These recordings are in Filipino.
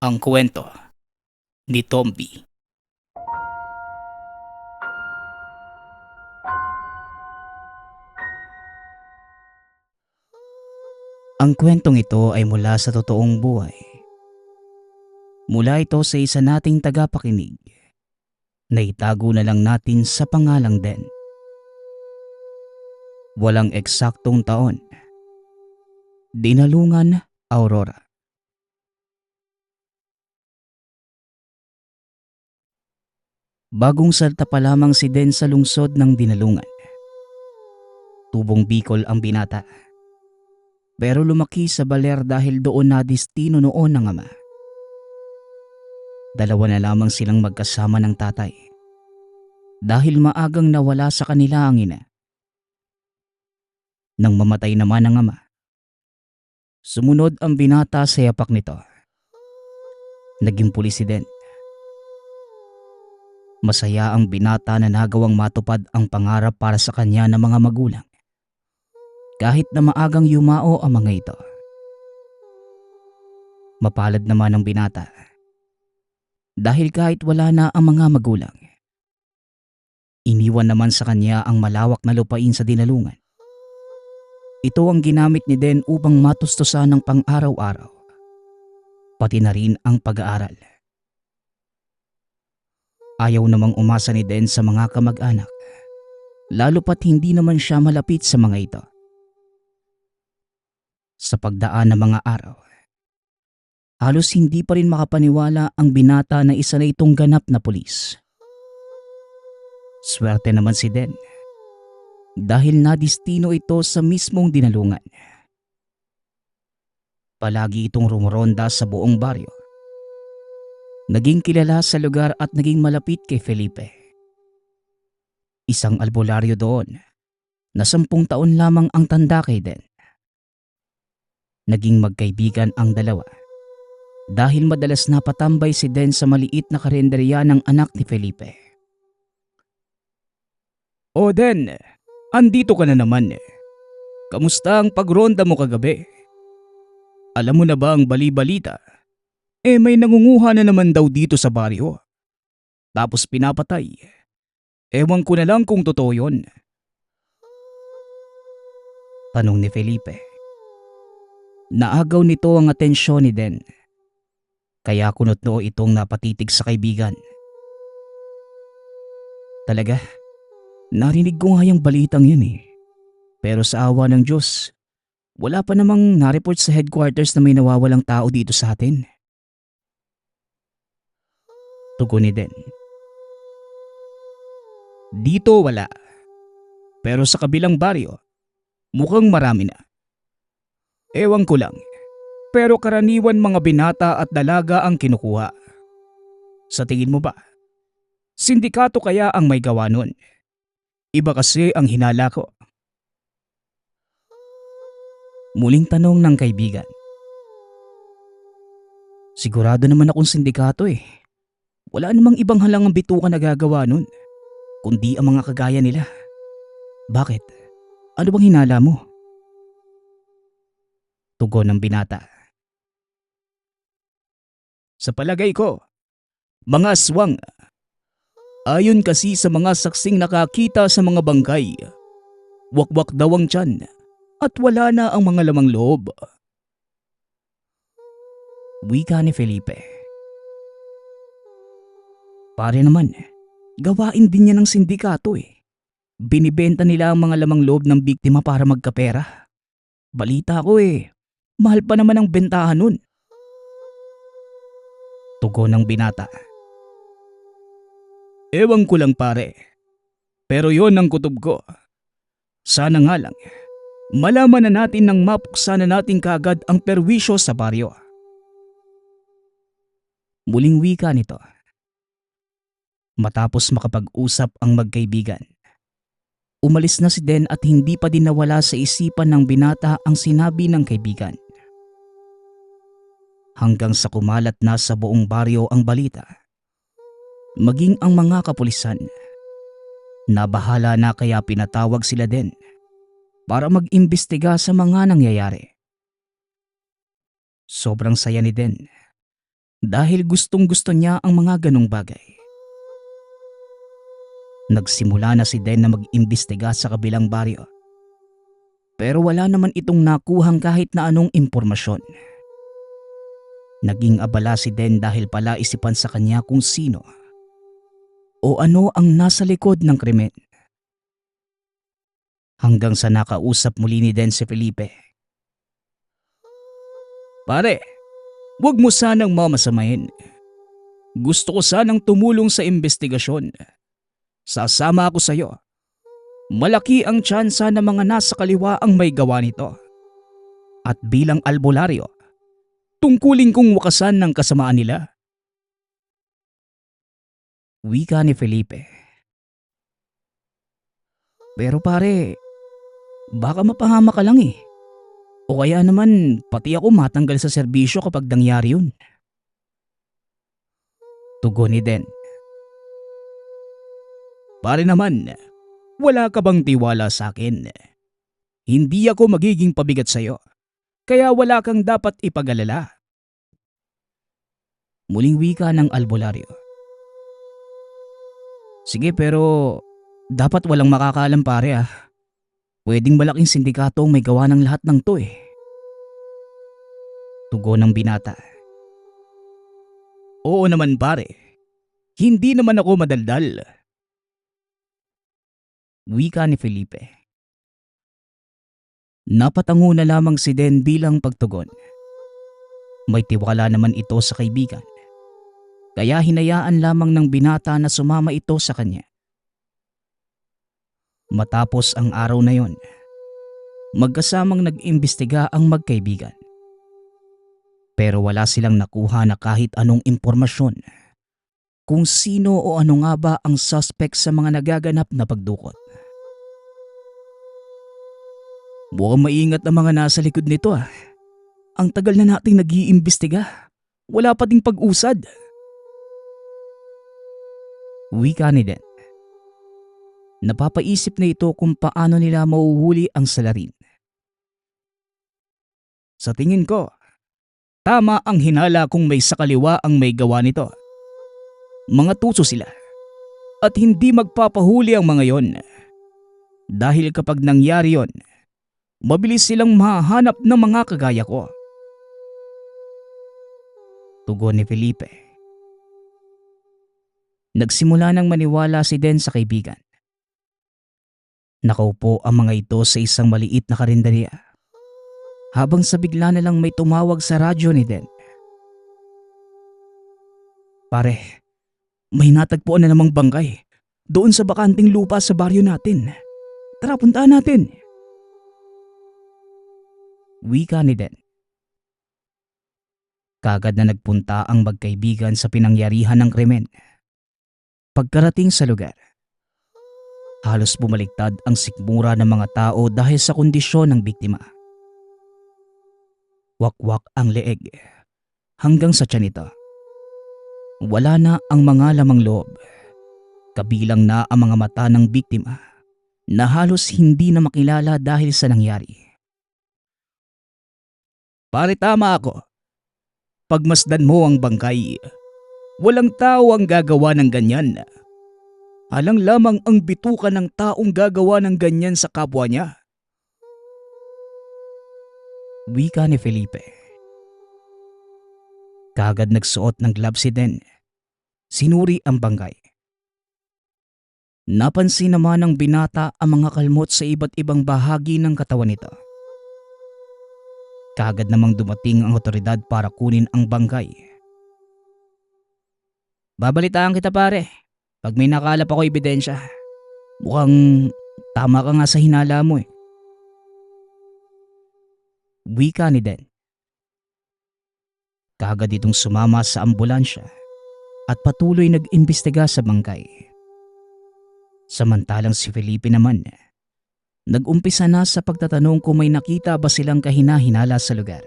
Ang kwento ni Tomby. Ang kwentong ito ay mula sa totoong buhay. Mula ito sa isa nating tagapakinig na itago na lang natin sa pangalang Den. Walang eksaktong taon. Dinalungan, Aurora. Bagong salta pa lamang si Den sa lungsod ng Dinalungan. Tubong Bicol ang binata. Pero lumaki sa Baler dahil doon na destino noon ng ama. Dalawa na lamang silang magkasama ng tatay. Dahil maagang nawala sa kanila ang ina. Nang mamatay naman ang ama, sumunod ang binata sa yapak nito. Naging pulis si Den. Masaya ang binata na nagawang matupad ang pangarap para sa kanya ng mga magulang. Kahit na maagang yumao ang mga ito. Mapalad naman ang binata. Dahil kahit wala na ang mga magulang, iniwan naman sa kanya ang malawak na lupain sa Dinalungan. Ito ang ginamit ni Den upang matustusan ng pang-araw-araw. Pati na rin ang pag-aaral. Ayaw namang umasa ni Den sa mga kamag-anak. Lalo pat hindi naman siya malapit sa mga ito. Sa pagdaan ng mga araw, halos hindi pa rin makapaniwala ang binata na isa na itong ganap na pulis. Swerte naman si Den dahil nadistino ito sa mismong Dinalungan. Palagi itong rumoronda sa buong baryo. Naging kilala sa lugar at naging malapit kay Felipe. Isang albularyo doon na 10 taon lamang ang tanda kay Den. Naging magkaibigan ang dalawa dahil madalas napatambay si Den sa maliit na karenderya ng anak ni Felipe. "O Den, andito ka na naman. Kamusta ang pagronda mo kagabi? Alam mo na ba ang bali-balita? May nangunguha na naman daw dito sa baryo. Tapos pinapatay. Ewan ko na lang kung totoo yun." Tanong ni Felipe. Naagaw nito ang atensyon ni Den. Kaya kunot noo itong napatitig sa kaibigan. "Talaga, narinig ko nga yung balitang yun eh. Pero sa awa ng Diyos, wala pa namang nareport sa headquarters na may nawawalang tao dito sa atin." Tugon ni Den. "Dito wala. Pero sa kabilang baryo, mukhang marami na. Ewan ko lang, pero karaniwan mga binata at dalaga ang kinukuha. Sa tingin mo ba, sindikato kaya ang may gawa nun? Iba kasi ang hinala ko." Muling tanong ng kaibigan. "Sigurado naman akong sindikato eh. Wala namang ibang halangang bitukan na gagawa nun, kundi ang mga kagaya nila. Bakit? Ano bang hinala mo?" Tugon ng binata. "Sa palagay ko, mga aswang. Ayon kasi sa mga saksing nakakita sa mga bangkay, wakwak daw ang tiyan at wala na ang mga lamang loob." Wika ni Felipe. "Pare naman, gawain din niya ng sindikato eh. Binibenta nila ang mga lamang loob ng biktima para magkapera. Balita ko eh, mahal pa naman ang bentahan nun." Tugon ng binata. "Ewan ko lang pare, pero yon ang kutob ko. Sana nga lang, malaman na natin nang mapuksa na natin kaagad ang perwisyo sa baryo." Muling wika nito. Matapos makapag-usap ang magkaibigan, umalis na si Den at hindi pa din nawala sa isipan ng binata ang sinabi ng kaibigan. Hanggang sa kumalat na sa buong baryo ang balita. Maging ang mga kapulisan. Nabahala na kaya pinatawag sila Den para mag-imbestiga sa mga nangyayari. Sobrang saya ni Den dahil gustong-gusto niya ang mga ganong bagay. Nagsimula na si Den na mag-imbestiga sa kabilang baryo, pero wala naman itong nakuhang kahit na anong impormasyon. Naging abala si Den dahil pala isipan sa kanya kung sino o ano ang nasa likod ng krimen. Hanggang sa nakausap muli ni Den si Felipe. Pare, wag mo sanang mamasamahin. Gusto ko sanang tumulong sa investigasyon. Sasama ako sa iyo. Malaki ang tsansa na mga nasa kaliwa ang may gawa nito. At bilang albularyo, tungkulin kong wakasan ng kasamaan nila. Wika ni Felipe. Pero pare, baka mapahama ka lang eh. O kaya naman pati ako matanggal sa serbisyo kapag nangyari yun. Tugon ni Den. Pare naman, wala ka bang tiwala sa akin? Hindi ako magiging pabigat sa'yo, kaya wala kang dapat ipag-alala. Muling wika ng albularyo. Sige pero dapat walang makakaalam pare ah. Pwedeng malaking sindikato ang may gawa ng lahat ng to eh. Tugon ng binata. Oo naman pare, hindi naman ako madaldal. Wika ni Felipe. Napatango na lamang si Den bilang pagtugon. May tiwala naman ito sa kaibigan, kaya hinayaan lamang ng binata na sumama ito sa kanya. Matapos ang araw na yon, magkasamang nag-imbestiga ang magkaibigan. Pero wala silang nakuha na kahit anong impormasyon kung sino o ano nga ba ang suspect sa mga nagaganap na pagdukot. Mukhang maingat ang mga nasa likod nito ah. Ang tagal na nating nag-iimbestiga. Wala pa ding pag-usad. Wika ni Den. Napapaisip na ito kung paano nila mauhuli ang salarin. Sa tingin ko, tama ang hinala kung may sakaliwa ang may gawa nito. Mga tuso sila. At hindi magpapahuli ang mga yon. Dahil kapag nangyari yon, mabilis silang mahahanap ng mga kagaya ko. Tugon ni Felipe. Nagsimula nang maniwala si Den sa kaibigan. Nakaupo ang mga ito sa isang maliit na karinderya habang sa bigla na lang may tumawag sa radyo ni Den. Pare, may natagpuan na namang bangkay doon sa bakanting lupa sa baryo natin. Tara, puntaan natin. Wika ni Den. Kagad na nagpunta ang magkaibigan sa pinangyarihan ng krimen. Pagkarating sa lugar, halos bumaliktad ang sikmura ng mga tao dahil sa kondisyon ng biktima. Wakwak ang leeg hanggang sa tiyan nito. Wala na ang mga lamang loob. Kabilang na ang mga mata ng biktima na halos hindi na makilala dahil sa nangyari. Pare, tama ako. Pagmasdan mo ang bangkay, walang tao ang gagawa ng ganyan. Alang lamang ang bituka ng taong gagawa ng ganyan sa kapwa niya. Wika ni Felipe. Kagad nagsuot ng gloves si Den. Sinuri ang bangkay. Napansin naman ng binata ang mga kalmot sa iba't ibang bahagi ng katawan nito. Kagad namang dumating ang otoridad para kunin ang bangkay. Babalitaan kita pare, pag may nakalap ako ebidensya. Mukhang tama ka nga sa hinala mo eh. Wika ni Den. Kagad itong sumama sa ambulansya at patuloy nag-imbestiga sa bangkay. Samantalang si Felipe naman, nag-umpisa na sa pagtatanong kung may nakita ba silang kahina-hinala sa lugar.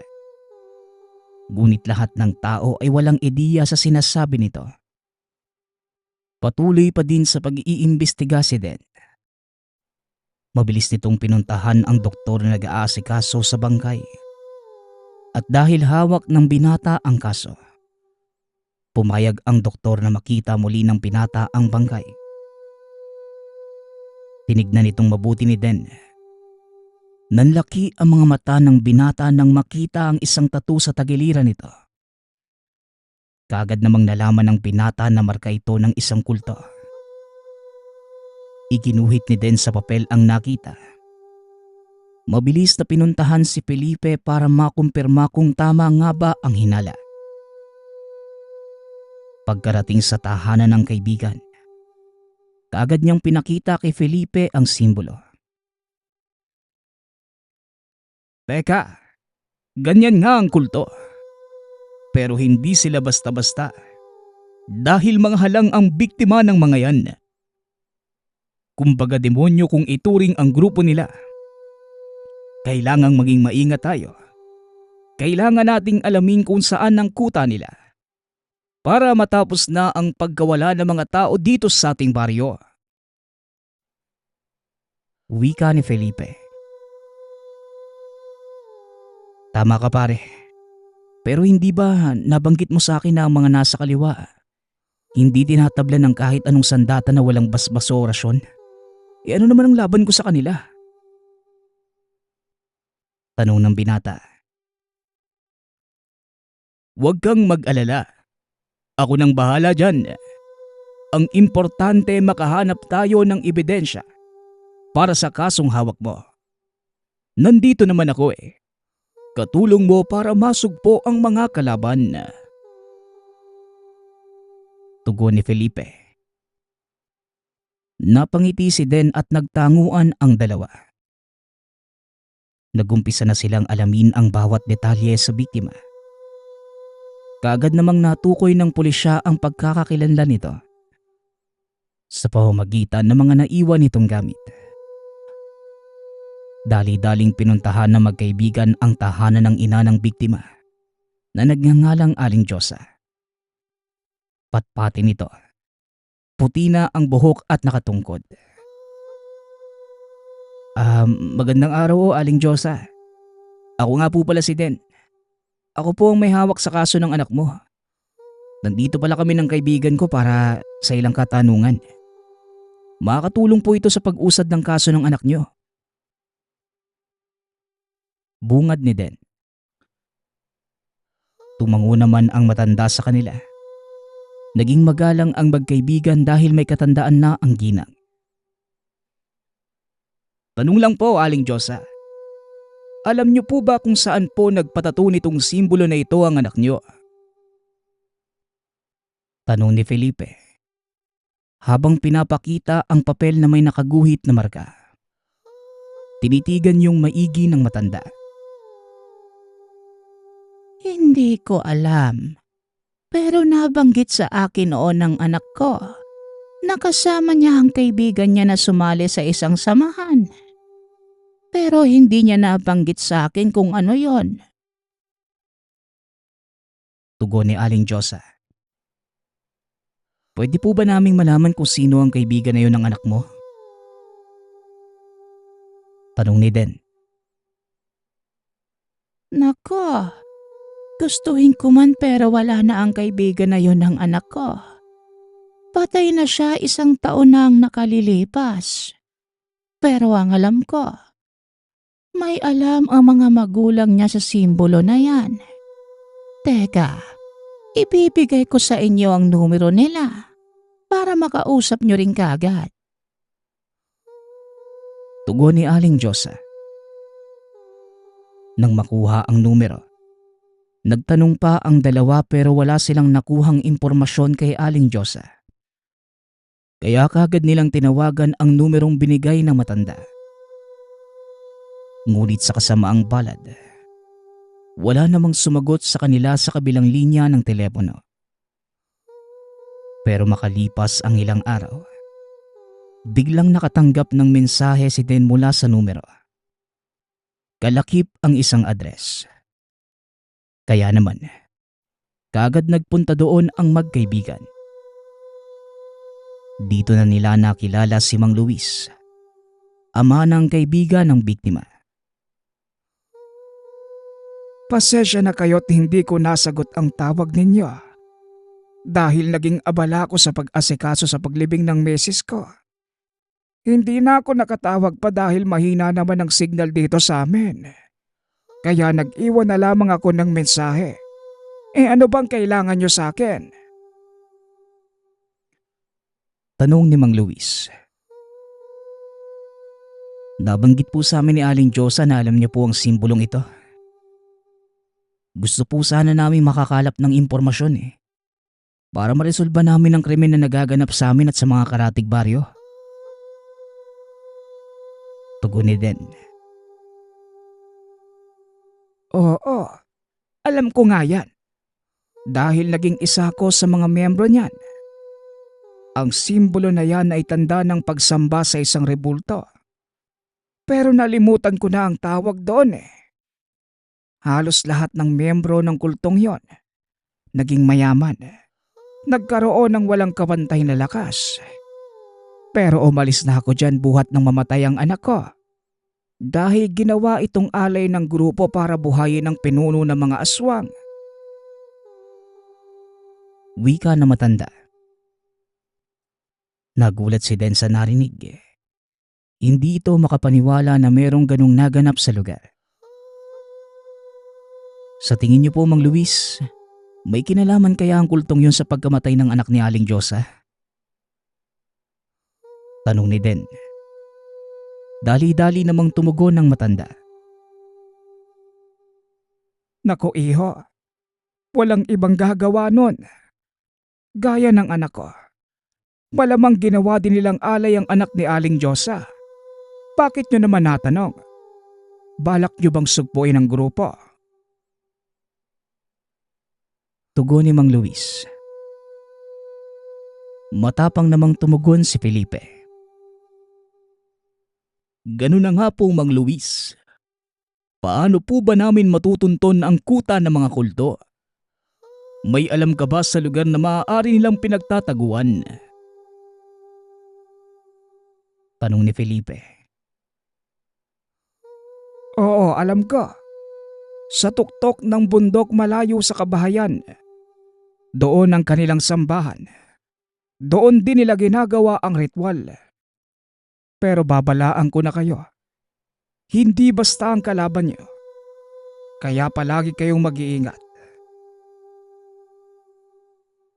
Ngunit lahat ng tao ay walang ideya sa sinasabi nito. Patuloy pa din sa pag-iimbestiga si Den. Mabilis nitong pinuntahan ang doktor na nag-aasikaso sa bangkay. At dahil hawak ng binata ang kaso, pumayag ang doktor na makita muli ng binata ang bangkay. Tinignan itong mabuti ni Den. Nanlaki ang mga mata ng binata nang makita ang isang tattoo sa tagiliran nito. Kaagad namang nalaman ng binata na marka ito ng isang kulto. Iginuhit ni Den sa papel ang nakita. Mabilis na pinuntahan si Felipe para makumpirma kung tama nga ba ang hinala. Pagkarating sa tahanan ng kaibigan, kaagad niyang pinakita kay Felipe ang simbolo. Teka, ganyan nga ang kulto. Pero hindi sila basta-basta. Dahil mga halang ang biktima ng mga yan. Kumbaga demonyo kung ituring ang grupo nila. Kailangang maging maingat tayo. Kailangan nating alamin kung saan ang kuta nila. Para matapos na ang pagkawala ng mga tao dito sa ating baryo. Wika ni Felipe. Tama ka pare. Pero hindi ba nabanggit mo sa akin na ang mga nasa kaliwa hindi tinatablan ng kahit anong sandata na walang basbas o orasyon? E ano naman ang laban ko sa kanila? Tanong ng binata. Huwag kang mag-alala. Ako nang bahala dyan. Ang importante makahanap tayo ng ebidensya para sa kasong hawak mo. Nandito naman ako eh. Katulong mo para masugpo ang mga kalaban. Tugon ni Felipe. Napangiti si Den at nagtanguan ang dalawa. Nagumpisa na silang alamin ang bawat detalye sa biktima. Kaagad namang natukoy ng pulisya ang pagkakakilanlan nito sa pamamagitan ng mga naiwan nitong gamit. Dali-daling pinuntahan ng magkaibigan ang tahanan ng ina ng biktima na nagngangalang Aling Diyosa. Patpati nito. Puti na ang buhok at nakatungkod. Magandang araw o Aling Diyosa. Ako nga po pala si Den. Ako po ang may hawak sa kaso ng anak mo. Nandito pala kami ng kaibigan ko para sa ilang katanungan. Makakatulong po ito sa pag-usad ng kaso ng anak niyo. Bungad ni Den. Tumango naman ang matanda sa kanila. Naging magalang ang magkaibigan dahil may katandaan na ang ginang. Tanong lang po, Aling Diyosa. Alam niyo po ba kung saan po nagpatato nitong simbolo na ito ang anak niyo? Tanong ni Felipe. Habang pinapakita ang papel na may nakaguhit na marka. Tinitigan yung maigi ng matanda. Hindi ko alam. Pero nabanggit sa akin noon ng anak ko na kasama niya ang kaibigan niya na sumali sa isang samahan. Pero hindi niya nabanggit sa akin kung ano yon. Tugon ni Aling Diyosa. Pwede po ba naming malaman kung sino ang kaibigan na yun ng anak mo? Tanong ni Den. Nako, gustuhin ko man pero wala na ang kaibigan na yon ng anak ko. Patay na siya 1 taon nang nakalilipas. Pero ang alam ko, may alam ang mga magulang niya sa simbolo na yan. Teka, ibibigay ko sa inyo ang numero nila para makausap nyo rin kaagad. Tugon ni Aling Diyosa. Nang makuha ang numero, nagtanong pa ang dalawa pero wala silang nakuhang impormasyon kay Aling Diyosa. Kaya kaagad nilang tinawagan ang numerong binigay ng matanda. Ngunit sa kasamaang palad, wala namang sumagot sa kanila sa kabilang linya ng telepono. Pero makalipas ang ilang araw, biglang nakatanggap ng mensahe si Den mula sa numero. Kalakip ang isang address. Kaya naman, kaagad nagpunta doon ang magkaibigan. Dito na nila nakilala si Mang Luis, ama ng kaibigan ng biktima. Pasensya na kayo't hindi ko nasagot ang tawag ninyo. Dahil naging abala ako sa pag-asikaso sa paglibing ng misis ko. Hindi na ako nakatawag pa dahil mahina naman ang signal dito sa amin. Kaya nag-iwan na lamang ako ng mensahe. Ano bang kailangan nyo sa akin? Tanong ni Mang Luis. Nabanggit po sa amin ni Aling Diyosa na alam niyo po ang simbolong ito. Gusto po sana namin makakalap ng impormasyon para maresolba namin ang krimen na nagaganap sa amin at sa mga karatig baryo. Tugon ni Den. Oo, alam ko nga yan. Dahil naging isa ko sa mga miyembro niyan. Ang simbolo na yan ay tanda ng pagsamba sa isang rebulto. Pero nalimutan ko na ang tawag doon Halos lahat ng miyembro ng kultong yon naging mayaman. Nagkaroon ng walang kabantay na lakas. Pero umalis na ako dyan buhat ng mamatay ang anak ko. Dahil ginawa itong alay ng grupo para buhayin ang pinuno ng mga aswang. Wika na matanda. Nagulat si Den sa narinig. Hindi ito makapaniwala na merong ganong naganap sa lugar. Sa tingin niyo po, Mang Luis, may kinalaman kaya ang kultong yun sa pagkamatay ng anak ni Aling Diyosa? Tanong ni Den. Dali-dali namang tumugon ng matanda. Nako iho, walang ibang gagawa nun. Gaya ng anak ko. Malamang ginawa din nilang alay ang anak ni Aling Diyosa. Bakit nyo naman natanong? Balak nyo bang sugpuin ang grupo? Tugon ni Mang Luis. Matapang namang tumugon si Felipe. Ganun na nga po, Mang Luis. Paano po ba namin matutunton ang kuta ng mga kulto? May alam ka ba sa lugar na maaari nilang pinagtataguan? Tanong ni Felipe. Oo, alam ko. Sa tuktok ng bundok malayo sa kabahayan. Doon ang kanilang sambahan. Doon din nila ginagawa ang ritual. Pero babalaan ko na kayo. Hindi basta ang kalaban niyo. Kaya palagi kayong mag-iingat.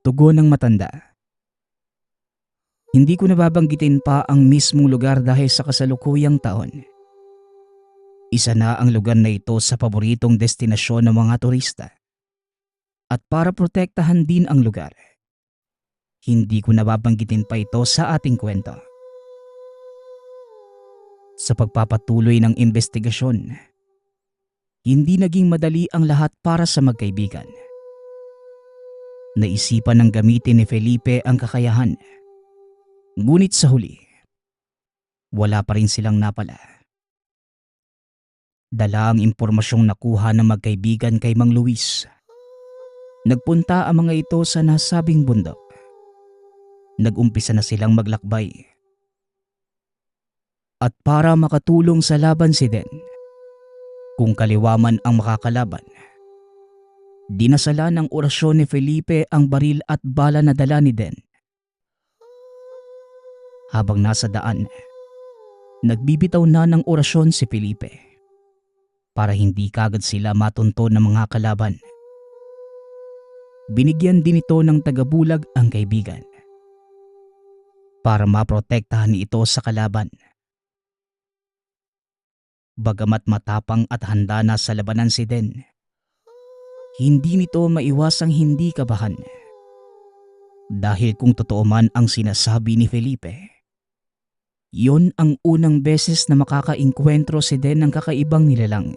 Tugon ng matanda. Hindi ko nababanggitin pa ang mismong lugar dahil sa kasalukuyang taon. Isa na ang lugar na ito sa paboritong destinasyon ng mga turista. At para protektahan din ang lugar, hindi ko nababanggitin pa ito sa ating kwento. Sa pagpapatuloy ng investigasyon, hindi naging madali ang lahat para sa magkaibigan. Naisipan ng gamitin ni Felipe ang kakayahan. Ngunit sa huli, wala pa rin silang napala. Dala ang impormasyong nakuha ng magkaibigan kay Mang Luis. Nagpunta ang mga ito sa nasabing bundok. Nag-umpisa na silang maglakbay. At para makatulong sa laban si Den, kung kaliwa man ang makakalaban, dinasala ng orasyon ni Felipe ang baril at bala na dala ni Den. Habang nasa daan, nagbibitaw na ng orasyon si Felipe para hindi kagad sila matunto ng mga kalaban. Binigyan din ito ng tagabulag ang kaibigan para maprotektahan ito sa kalaban. Bagamat matapang at handa na sa labanan si Den, hindi nito maiwasang hindi kabahan. Dahil kung totoo man ang sinasabi ni Felipe, yon ang unang beses na makakainkwentro si Den ng kakaibang nilalang.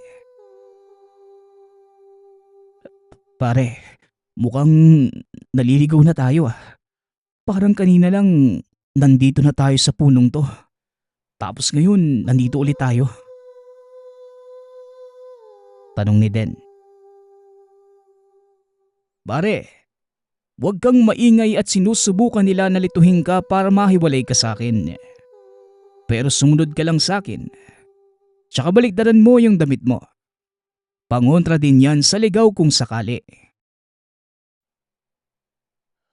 Pare, mukhang naliligaw na tayo . Parang kanina lang nandito na tayo sa punong to. Tapos ngayon nandito ulit tayo. Tanong ni Den. Pare, huwag kang maingay at sinusubukan nila na lituhin ka para mahiwalay ka sa akin. Pero sumunod ka lang sa akin. Tsaka baliktaran mo yung damit mo. Pangontra din yan sa ligaw kung sakali.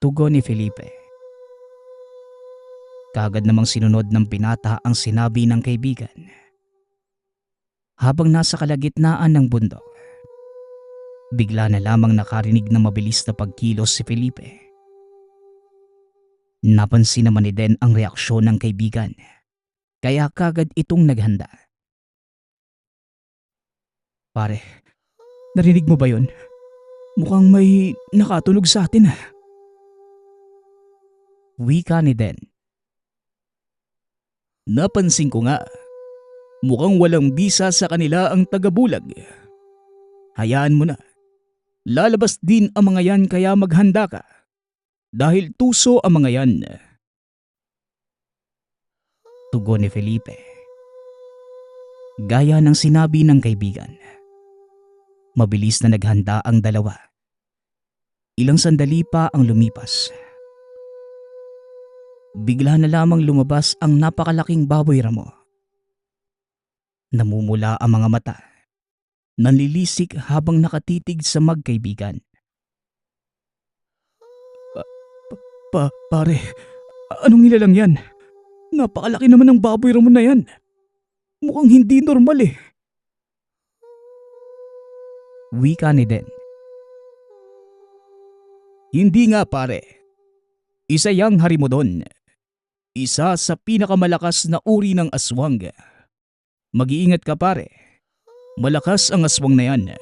Tugon ni Felipe. Kaagad namang sinunod ng binata ang sinabi ng kaibigan. Habang nasa kalagitnaan ng bundok, bigla na lamang nakarinig ng mabilis na pagkilos si Felipe. Napansin naman ni Den ang reaksyon ng kaibigan, kaya kagad itong naghanda. Pare, narinig mo ba yun? Mukhang may nakatunog sa atin ah. Wika ni Den. Napansin ko nga, mukhang walang bisa sa kanila ang tagabulag. Hayaan mo na. Lalabas din ang mga yan kaya maghanda ka. Dahil tuso ang mga yan. Tugon ni Felipe. Gaya ng sinabi ng kaibigan. Mabilis na naghanda ang dalawa. Ilang sandali pa ang lumipas. Bigla na lamang lumabas ang napakalaking baboy ramo. Namumula ang mga mata. Nanlilisik habang nakatitig sa magkaibigan. Pare, anong nilalang yan? Napakalaki naman ng baboy ramo na yan. Mukhang hindi normal eh. Wika ni Den. Hindi nga pare. Isa yang harimodon. Isa sa pinakamalakas na uri ng aswang. Mag-iingat ka pare. Malakas ang aswang na yan.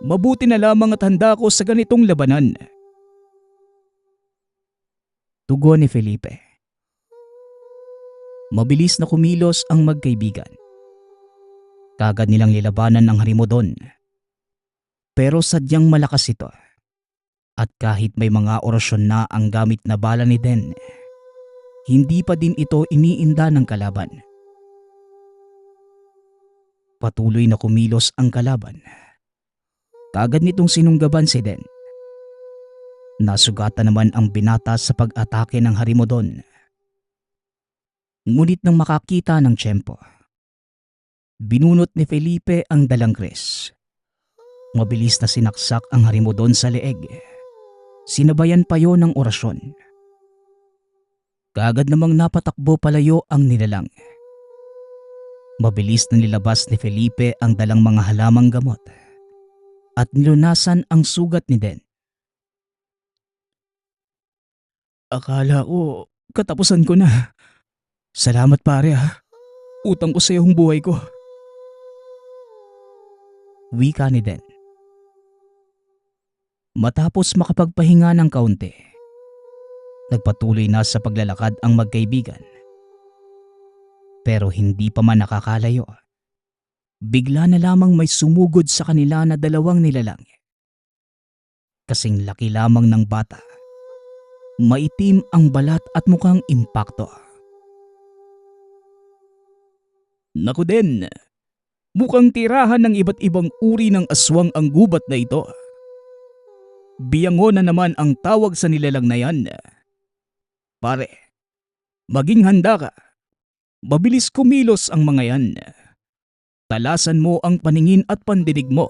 Mabuti na lamang at handa ko sa ganitong labanan. Tugon ni Felipe. Mabilis na kumilos ang magkaibigan. Kagad nilang lilabanan ang harimodon. Pero sadyang malakas ito. At kahit may mga orasyon na ang gamit na bala ni Den, hindi pa din ito iniinda ng kalaban. Patuloy na kumilos ang kalaban. Kagad nitong sinunggaban si Den. Nasugatan naman ang binata sa pag-atake ng harimodon. Ngunit nang makakita ng tiyempo, binunot ni Felipe ang dalang kris. Mabilis na sinaksak ang harimodon sa leeg. Sinabayan pa yon ng orasyon. Kaagad namang napatakbo palayo ang nilalang. Mabilis na nilabas ni Felipe ang dalang mga halamang gamot at nilunasan ang sugat ni Den. Akala ko katapusan ko na. Salamat pare ha. Utang ko sa iyo ang buhay ko. Wika ni Den. Matapos makapagpahinga ng kaunti, nagpatuloy na sa paglalakad ang magkaibigan. Pero hindi pa man nakakalayo. Bigla na lamang may sumugod sa kanila na dalawang nilalang. Kasing laki lamang ng bata. Maitim ang balat at mukhang impakto. Naku Den, mukhang tirahan ng iba't ibang uri ng aswang ang gubat na ito. Biyango na naman ang tawag sa nilalang na yan. Pare, maging handa ka. Mabilis kumilos ang mga yan. Talasan mo ang paningin at pandinig mo.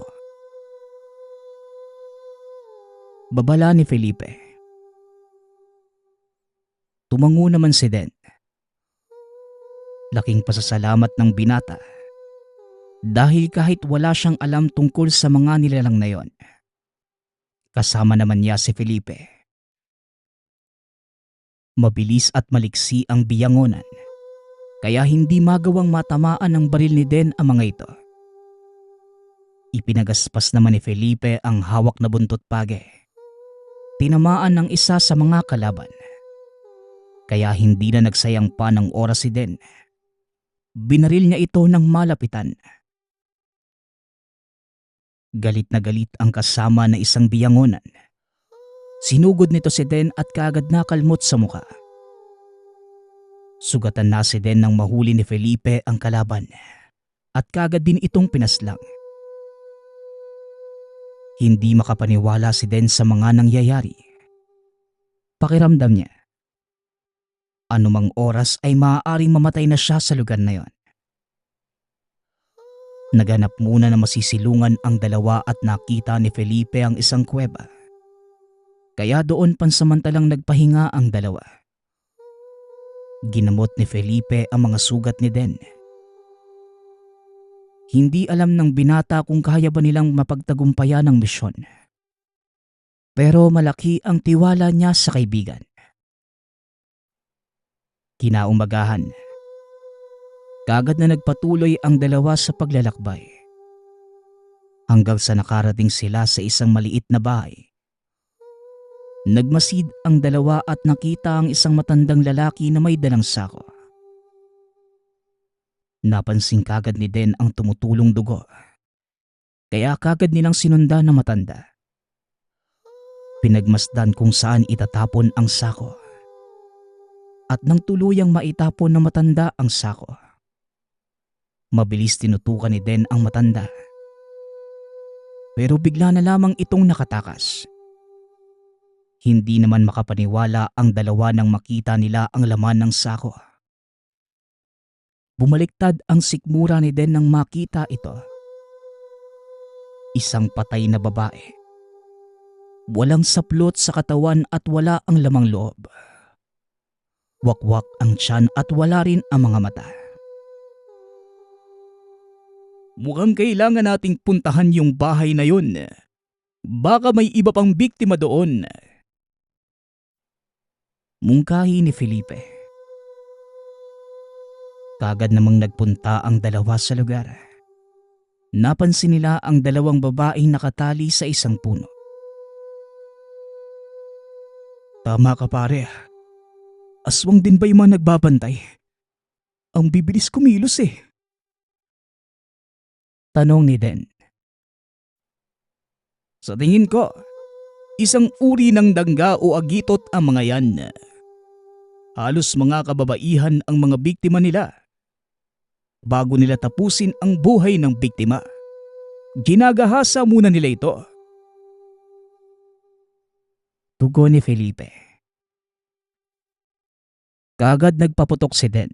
Babala ni Felipe. Tumango naman si Den. Laking pasasalamat ng binata. Dahil kahit wala siyang alam tungkol sa mga nilalang na yon, kasama naman niya si Felipe. Mabilis at maliksi ang biyangonan. Kaya hindi magawang matamaan ng baril ni Den ang mga ito. Ipinagaspas naman ni Felipe ang hawak na buntot page. Tinamaan ng isa sa mga kalaban. Kaya hindi na nagsayang pa ng oras si Den. Binaril niya ito ng malapitan. Galit na galit ang kasama na isang biyangonan. Sinugod nito si Den at kaagad nakalmot sa muka. Sugatan na si Den nang mahuli ni Felipe ang kalaban at kaagad din itong pinaslang. Hindi makapaniwala si Den sa mga nangyayari. Pakiramdam niya, anumang oras ay maaaring mamatay na siya sa lugar na yon. Naganap muna na masisilungan ang dalawa at nakita ni Felipe ang isang kuweba. Kaya doon pansamantalang nagpahinga ang dalawa. Ginamot ni Felipe ang mga sugat ni Den. Hindi alam ng binata kung kaya ba nilang mapagtagumpayan ang misyon. Pero malaki ang tiwala niya sa kaibigan. Kinaumagahan, kagad na nagpatuloy ang dalawa sa paglalakbay. Hanggang sa nakarating sila sa isang maliit na bahay. Nagmasid ang dalawa at nakita ang isang matandang lalaki na may dalang sako. Napansin kagad ni Den ang tumutulong dugo. Kaya kagad nilang sinundan na matanda. Pinagmasdan kung saan itatapon ang sako. At nang tuluyang maitapon ng matanda ang sako, mabilis tinutukan ni Den ang matanda. Pero bigla na lamang itong nakatakas. Hindi naman makapaniwala ang dalawa nang makita nila ang laman ng sako. Bumaliktad ang sikmura ni Den nang makita ito. Isang patay na babae. Walang saplot sa katawan at wala ang lamang loob. Wakwak ang tiyan at wala rin ang mga mata. Mukhang kailangan nating puntahan yung bahay na yun. Baka may iba pang biktima doon. Mungkahi ni Felipe. Kagad namang nagpunta ang dalawa sa lugar. Napansin nila ang dalawang babaeng nakatali sa isang puno. Tama ka pare. Aswang din ba yung mga nagbabantay? Ang bibilis kumilos eh. Tanong ni Den. Sa tingin ko, isang uri ng dangga o agitot ang mga yan. Halos mga kababaihan ang mga biktima nila. Bago nila tapusin ang buhay ng biktima, ginagahasa muna nila ito. Tugon ni Felipe. Kagad nagpaputok si Den.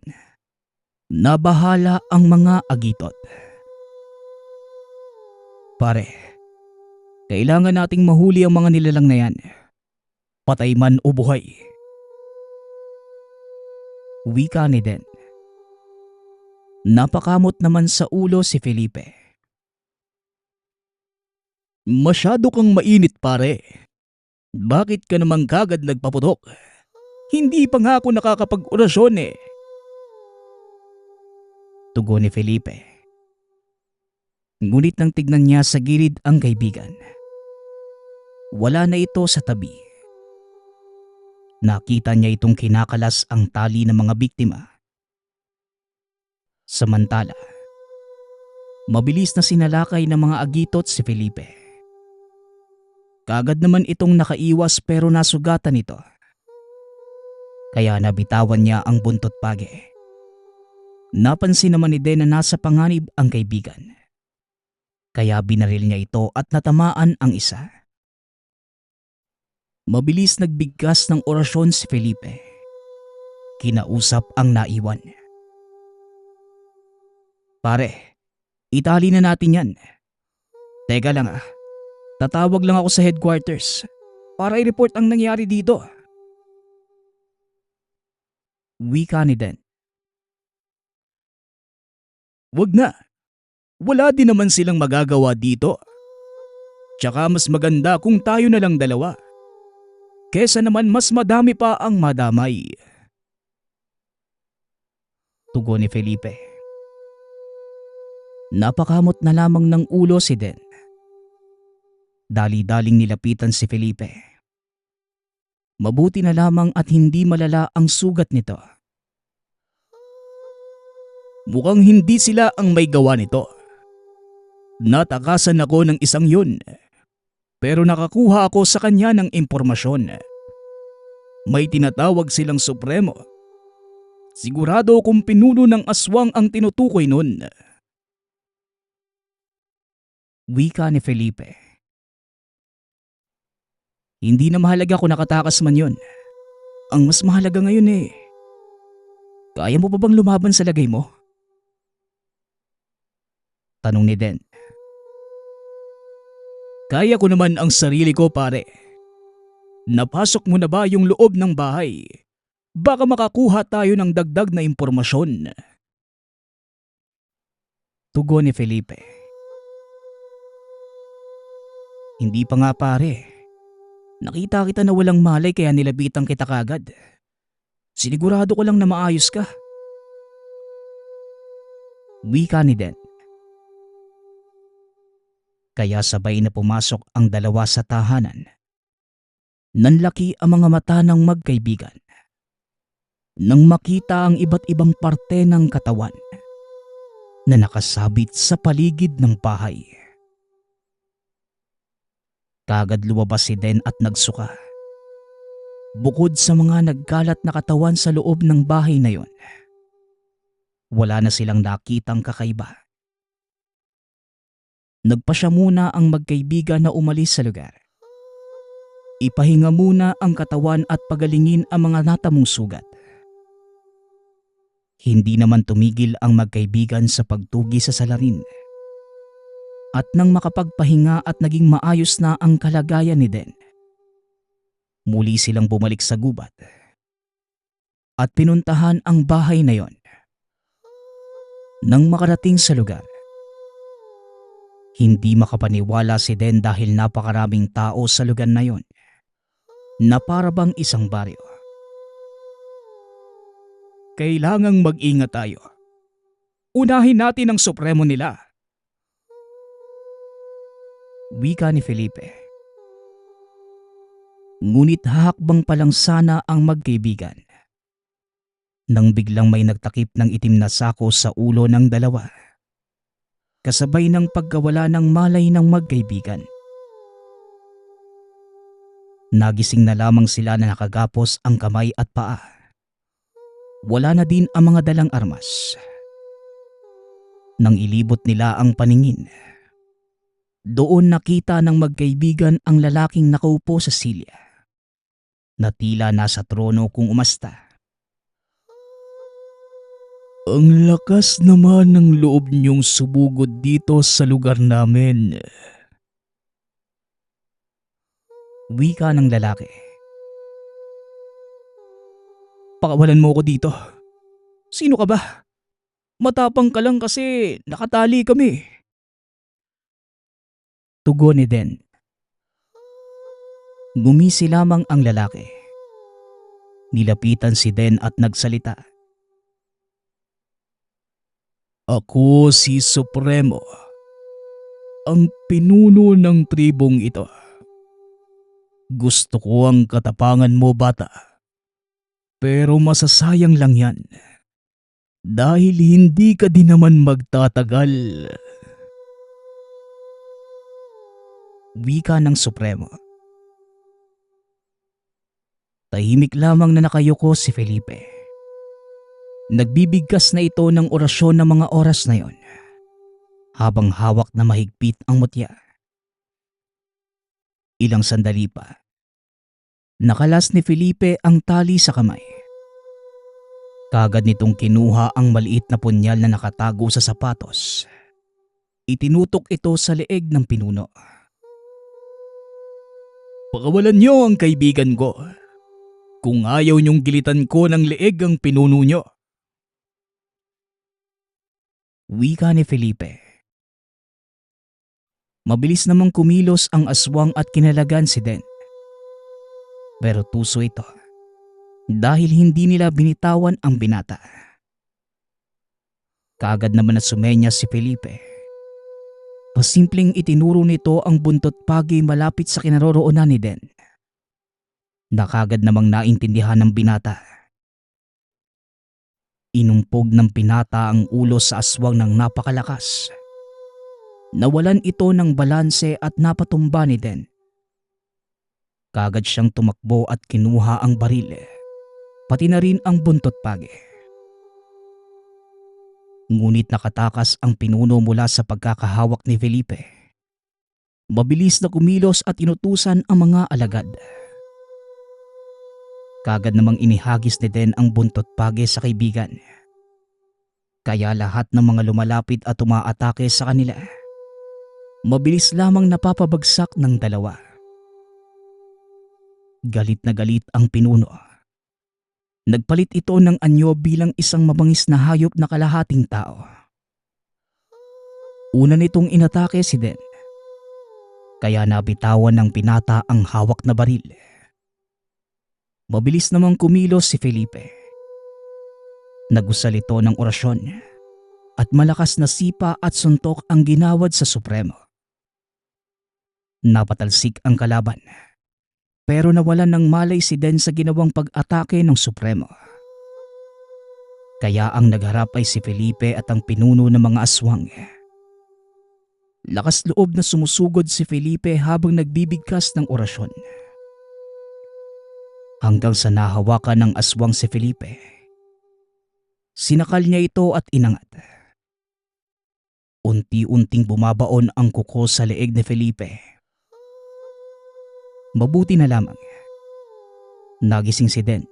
Nabahala ang mga agitot. Pare, kailangan nating mahuli ang mga nilalang na yan. Patay man o buhay. Wika ni Den. Napakamot naman sa ulo si Felipe. Masyado kang mainit pare. Bakit ka naman kagad nagpaputok? Hindi pa nga ako nakakapag-orasyon eh. Tugon ni Felipe. Ngunit nang tignan niya sa gilid ang kaibigan, wala na ito sa tabi. Nakita niya itong kinakalas ang tali ng mga biktima. Samantala, mabilis na sinalakay ng mga agitot si Felipe. Kagad naman itong nakaiwas pero nasugatan ito. Kaya nabitawan niya ang buntot page. Napansin naman ni Den na nasa panganib ang kaibigan. Kaya binaril niya ito at natamaan ang isa. Mabilis nagbigkas ng orasyon si Felipe. Kinausap ang naiwan. Pare, itali na natin yan. Teka lang tatawag lang ako sa headquarters para i-report ang nangyari dito. Wika ni Den. Wag na. Wala din naman silang magagawa dito. Tsaka mas maganda kung tayo na lang dalawa. Kesa naman mas madami pa ang madamay. Tugon ni Felipe. Napakamot na lamang ng ulo si Den. Dali-daling nilapitan si Felipe. Mabuti na lamang at hindi malala ang sugat nito. Mukhang hindi sila ang may gawa nito. Natakasan ako ng isang yun, pero nakakuha ako sa kanya ng impormasyon. May tinatawag silang Supremo. Sigurado kung pinuno ng aswang ang tinutukoy nun. Wika ni Felipe. Hindi na mahalaga kung nakatakas man yun. Ang mas mahalaga ngayon kaya mo pa bang lumaban sa lagay mo? Tanong ni Den. Kaya ko naman ang sarili ko pare. Napasok mo na ba yung loob ng bahay? Baka makakuha tayo ng dagdag na impormasyon. Tugon ni Felipe. Hindi pa nga pare. Nakita kita na walang malay kaya nilabitan kita kagad. Sinigurado ko lang na maayos ka. Wika ni Den. Kaya sabay na pumasok ang dalawa sa tahanan. Nanlaki ang mga mata ng magkaibigan. Nang makita ang iba't ibang parte ng katawan na nakasabit sa paligid ng bahay. Kagad lumabas si Den at nagsuka. Bukod sa mga nagkalat na katawan sa loob ng bahay na yon, wala na silang nakitang kakaiba. Nagpasya muna ang magkaibigan na umalis sa lugar. Ipahinga muna ang katawan at pagalingin ang mga natamong sugat. Hindi naman tumigil ang magkaibigan sa pagtugi sa salarin. At nang makapagpahinga at naging maayos na ang kalagayan ni Den, muli silang bumalik sa gubat at pinuntahan ang bahay na yon. Nang makarating sa lugar, hindi makapaniwala si Den dahil napakaraming tao sa lugar na yon na para bang isang baryo. Kailangang mag-ingat tayo. Unahin natin ang supremo nila. Wika ni Felipe. Ngunit hahakbang pa lang sana ang magkaibigan nang biglang may nagtakip ng itim na sako sa ulo ng dalawa. Kasabay ng pagkawala ng malay ng magkaibigan. Nagising na lamang sila na nakagapos ang kamay at paa. Wala na din ang mga dalang armas. Nang ilibot nila ang paningin, doon nakita ng magkaibigan ang lalaking nakaupo sa silya na tila nasa trono kung umasta. Ang lakas naman ng loob niyong subugod dito sa lugar namin. Wika ng lalaki. Pakawalan mo ko dito. Sino ka ba? Matapang ka lang kasi nakatali kami. Tugon ni Den. Gumisi lamang ang lalaki. Nilapitan si Den at nagsalita. Ako si Supremo, ang pinuno ng tribong ito. Gusto ko ang katapangan mo, bata. Pero masasayang lang yan. Dahil hindi ka din naman magtatagal. Wika ng Supremo. Tahimik lamang na nakayuko si Felipe. Nagbibigkas na ito ng orasyon ng mga oras na yon, habang hawak na mahigpit ang mutya. Ilang sandali pa, nakalas ni Felipe ang tali sa kamay. Kagad nitong kinuha ang maliit na punyal na nakatago sa sapatos. Itinutok ito sa leeg ng pinuno. Pakawalan niyo ang kaibigan ko. Kung ayaw niyong gilitan ko ng leeg ang pinuno niyo. Wika ni Felipe. Mabilis namang kumilos ang aswang at kinalagan si Den. Pero tuso ito dahil hindi nila binitawan ang binata. Kaagad naman na sumenya si Felipe. Pasimpleng itinuro nito ang buntot pagi malapit sa kinaroroonan ni Den. Nakagad namang naintindihan ng binata. Inumpog ng pinata ang ulo sa aswang ng napakalakas. Nawalan ito ng balanse at napatumba ni Den. Kaagad siyang tumakbo at kinuha ang baril, pati na rin ang buntot pagi. Ngunit nakatakas ang pinuno mula sa pagkakahawak ni Felipe. Mabilis na kumilos at inutusan ang mga alagad. Kaagad namang inihagis ni Den ang buntot pagi sa kaibigan. Kaya lahat ng mga lumalapit at umaatake sa kanila, mabilis lamang napapabagsak ng dalawa. Galit na galit ang pinuno. Nagpalit ito ng anyo bilang isang mabangis na hayop na kalahating tao. Una nitong inatake si Den, kaya nabitawan ng pinata ang hawak na baril. Mabilis namang kumilos si Felipe. Nagusal ito ng orasyon at malakas na sipa at suntok ang ginawad sa Supremo. Napatalsik ang kalaban, pero nawalan ng malay si Den sa ginawang pag-atake ng Supremo. Kaya ang nagharap ay si Felipe at ang pinuno ng mga aswang. Lakas loob na sumusugod si Felipe habang nagbibigkas ng orasyon. Hanggang sa nahawakan ng aswang si Felipe. Sinakal niya ito at inangat. Unti-unting bumabaon ang kuko sa leeg ni Felipe. Mabuti na lamang. Nagising si Den.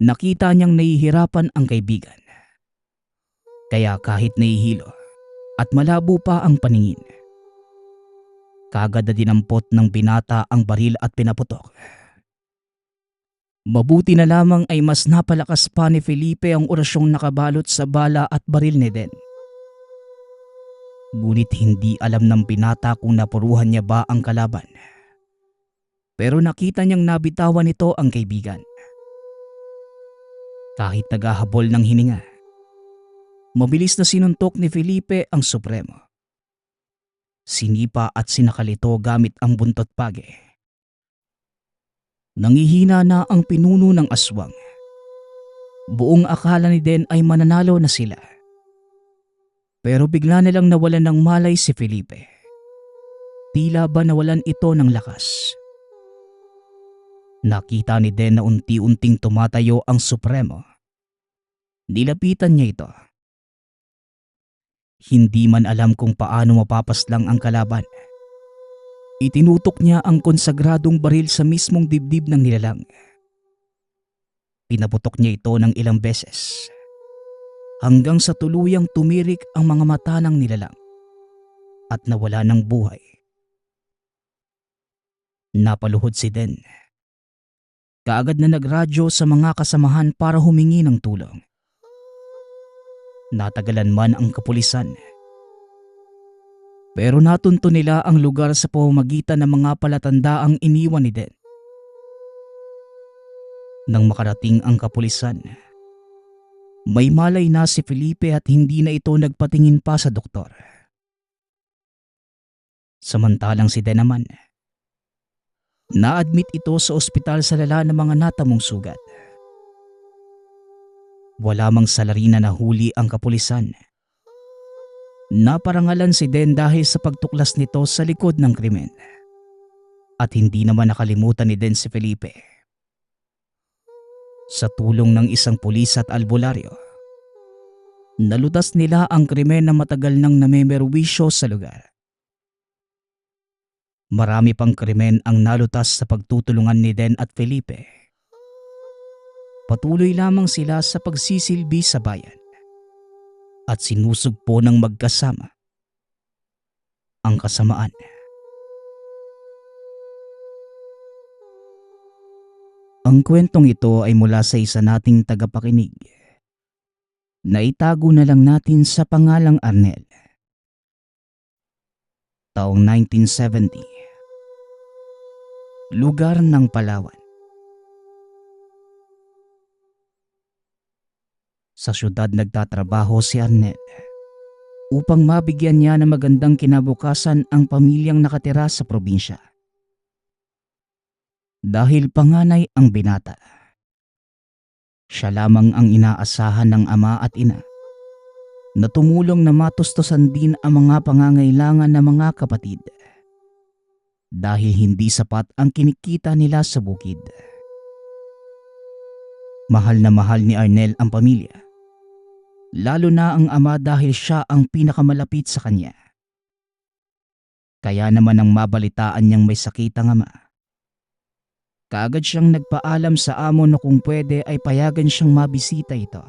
Nakita niyang nahihirapan ang kaibigan. Kaya kahit nahihilo at malabo pa ang paningin, kagad na dinampot ng binata ang baril at pinaputok. Mabuti na lamang ay mas napalakas pa ni Felipe ang orasyong nakabalot sa bala at baril ni Den. Ngunit hindi alam ng binata kung napuruhan niya ba ang kalaban. Pero nakita niyang nabitawan nito ang kaibigan. Kahit naghahabol ng hininga, mabilis na sinuntok ni Felipe ang Supremo. Sinipa at sinakal ito gamit ang buntot page. Nangihina na ang pinuno ng aswang. Buong akala ni Den ay mananalo na sila. Pero bigla nilang nawalan ng malay si Felipe. Tila ba nawalan ito ng lakas. Nakita ni Den na unti-unting tumatayo ang Supremo. Nilapitan niya ito. Hindi man alam kung paano mapapaslang ang kalaban. Itinutok niya ang konsagradong baril sa mismong dibdib ng nilalang. Pinaputok niya ito ng ilang beses. Hanggang sa tuluyang tumirik ang mga mata ng nilalang at nawala ng buhay. Napaluhod si Den. Kaagad na nagradyo sa mga kasamahan para humingi ng tulong. Natagalan man ang kapulisan. Pero natunto nila ang lugar sa pamamagitan ng mga palatandaang iniwan ni Den. Nang makarating ang kapulisan, may malay na si Felipe at hindi na ito nagpatingin pa sa doktor. Samantalang si Den naman, na-admit ito sa ospital sa lala ng mga natamong sugat. Wala mang salarina na huli ang kapulisan. Naparangalan si Den dahil sa pagtuklas nito sa likod ng krimen. At hindi naman nakalimutan ni Den si Felipe. Sa tulong ng isang pulis at albularyo, nalutas nila ang krimen na matagal nang namemerwisyo sa lugar. Marami pang krimen ang nalutas sa pagtutulungan ni Den at Felipe. Patuloy lamang sila sa pagsisilbi sa bayan at sinusugpo ng magkasama ang kasamaan. Ang kwentong ito ay mula sa isa nating tagapakinig. Naitago na lang natin sa pangalang Arnel. Taong 1970. Lugar ng Palawan. Sa syudad nagtatrabaho si Arnel upang mabigyan niya ng magandang kinabukasan ang pamilyang nakatira sa probinsya. Dahil panganay ang binata, siya lamang ang inaasahan ng ama at ina na tumulong na matustusan din ang mga pangangailangan ng mga kapatid dahil hindi sapat ang kinikita nila sa bukid. Mahal na mahal ni Arnel ang pamilya. Lalo na ang ama dahil siya ang pinakamalapit sa kanya. Kaya naman nang mabalitaan niyang may sakit ang ama, kaagad siyang nagpaalam sa amo na kung pwede ay payagan siyang mabisita ito.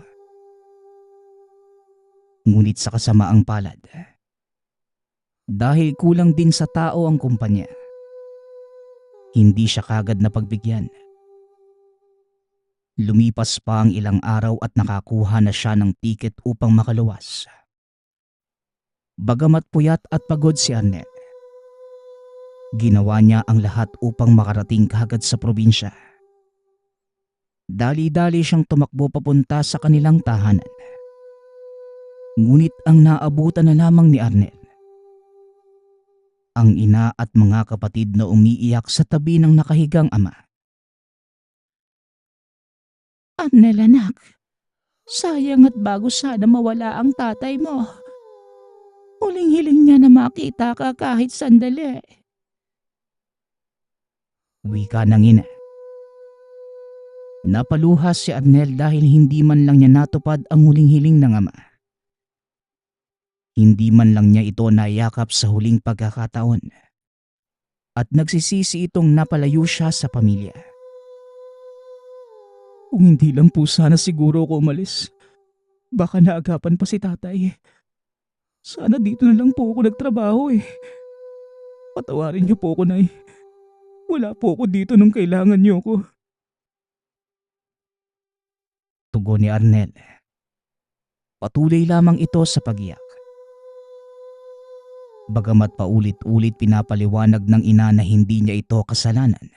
Ngunit sa kasamaang palad, dahil kulang din sa tao ang kumpanya, Hindi siya kagad napagbigyan. Lumipas pa ang ilang araw at nakakuha na siya ng tiket upang makaluwas. Bagamat puyat at pagod si Arnel, ginawa niya ang lahat upang makarating kagad sa probinsya. Dali-dali siyang tumakbo papunta sa kanilang tahanan. Ngunit ang naabutan na lamang ni Arnel, ang ina at mga kapatid na umiiyak sa tabi ng nakahigang ama. Arnel anak, sayang at bago sana mawala ang tatay mo. Huling-hiling niya na makita ka kahit sandali. Wika ng ina. Napaluha si Arnel dahil hindi man lang niya natupad ang huling hiling ng ama. Hindi man lang niya ito nayakap sa huling pagkakataon. At nagsisisi itong napalayo siya sa pamilya. Kung hindi lang po sana siguro ako umalis, baka naagapan pa si tatay. Sana dito na lang po ako nagtrabaho eh. Patawarin niyo po ako, Nay. Wala po ako dito nung kailangan niyo ko. Tugon ni Arnel. Patuloy lamang ito sa pagiyak. Bagamat paulit-ulit pinapaliwanag ng ina na hindi niya ito kasalanan,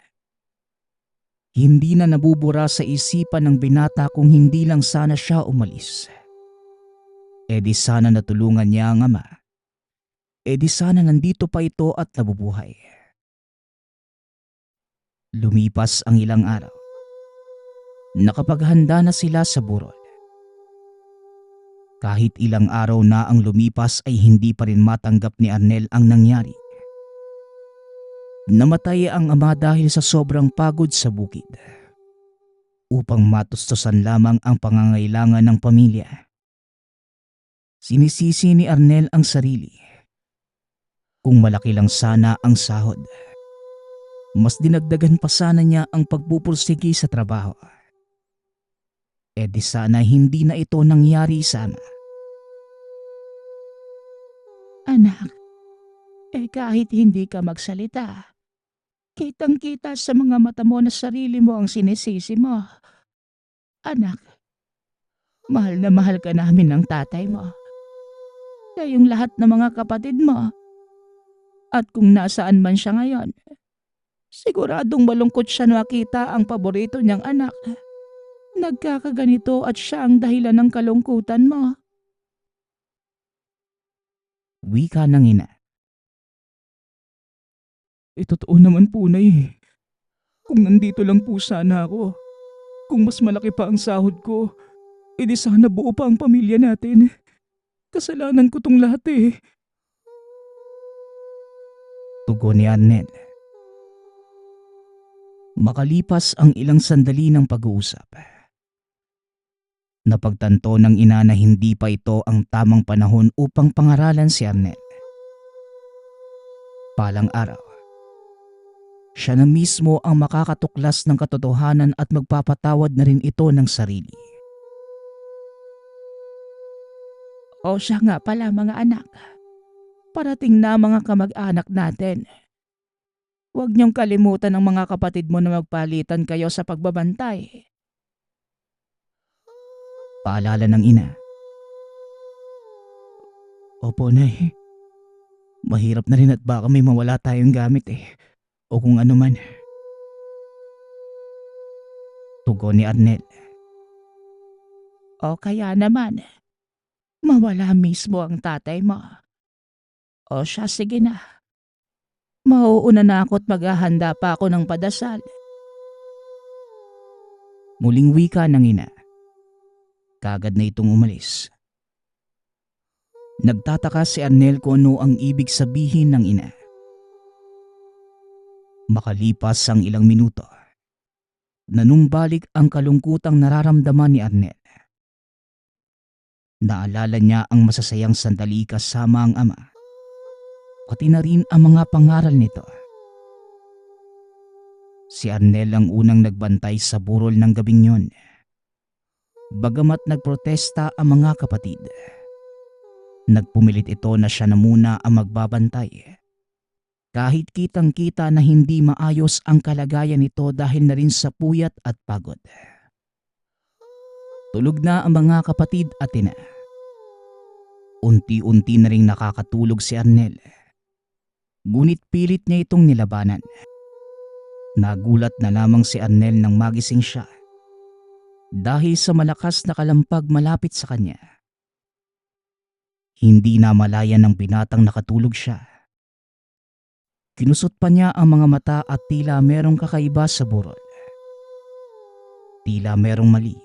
hindi na nabubura sa isipan ng binata kung hindi lang sana siya umalis. E di sana natulungan niya ang ama. E di sana nandito pa ito at nabubuhay. Lumipas ang ilang araw. Nakapaghanda na sila sa burol. Kahit ilang araw na ang lumipas ay hindi pa rin matanggap ni Arnel ang nangyari. Namatay ang ama dahil sa sobrang pagod sa bukid. Upang matustusan lamang ang pangangailangan ng pamilya. Sinisisi ni Arnel ang sarili. Kung malaki lang sana ang sahod, mas dinagdagan pa sana niya ang pagpupursigi sa trabaho. E di sana hindi na ito nangyari sa ama. Anak, kahit hindi ka magsalita, kitang-kita sa mga mata mo na sarili mo ang sinisisi mo. Anak, mahal na mahal ka namin ng tatay mo. Kayong lahat ng mga kapatid mo. At kung nasaan man siya ngayon, siguradong malungkot siya makita ang paborito niyang anak. Nagkakaganito at siya ang dahilan ng kalungkutan mo. Wika ng ina. Totoo naman po, Nay. Kung nandito lang po sana ako, kung mas malaki pa ang sahod ko, edi sana buo pa ang pamilya natin. Kasalanan ko tong lahat eh. Tugon ni Arnel. Makalipas ang ilang sandali ng pag-uusap, napagtanto ng ina na hindi pa ito ang tamang panahon upang pangaralan si Arnel. Palang araw, siya na mismo ang makakatuklas ng katotohanan at magpapatawad na rin ito ng sarili. O siya nga pala mga anak, parating na mga kamag-anak natin. Huwag niyong kalimutan ang mga kapatid mo na magpalitan kayo sa pagbabantay. Paalala ng ina. Opo, Nay. Mahirap na rin at baka may mawala tayong gamit eh. O kung ano man. Tugon ni Arnel. O kaya naman, mawala mismo ang tatay mo. O siya, sige na. Mauuna na ako at maghahanda pa ako ng padasal. Muling wika ng ina. Kagad na itong umalis. Nagtataka si Arnel kung ano ang ibig sabihin ng ina. Makalipas ang ilang minuto, nanumbalik ang kalungkutang nararamdaman ni Arnel. Naalala niya ang masasayang sandali kasama ang ama, pati na rin ang mga pangaral nito. Si Arnel ang unang nagbantay sa burol ng gabing yon. Bagamat nagprotesta ang mga kapatid, nagpumilit ito na siya na muna ang magbabantay. Kahit kitang-kita na hindi maayos ang kalagayan nito dahil na rin sa puyat at pagod. Tulog na ang mga kapatid at ina. Unti-unti na ring nakakatulog si Arnel. Ngunit pilit niya itong nilabanan. Nagulat na lamang si Arnel nang magising siya dahil sa malakas na kalampag malapit sa kanya. Hindi na malaya ng binatang nakatulog siya. Kinusot pa niya ang mga mata at tila merong kakaiba sa burol. Tila merong mali.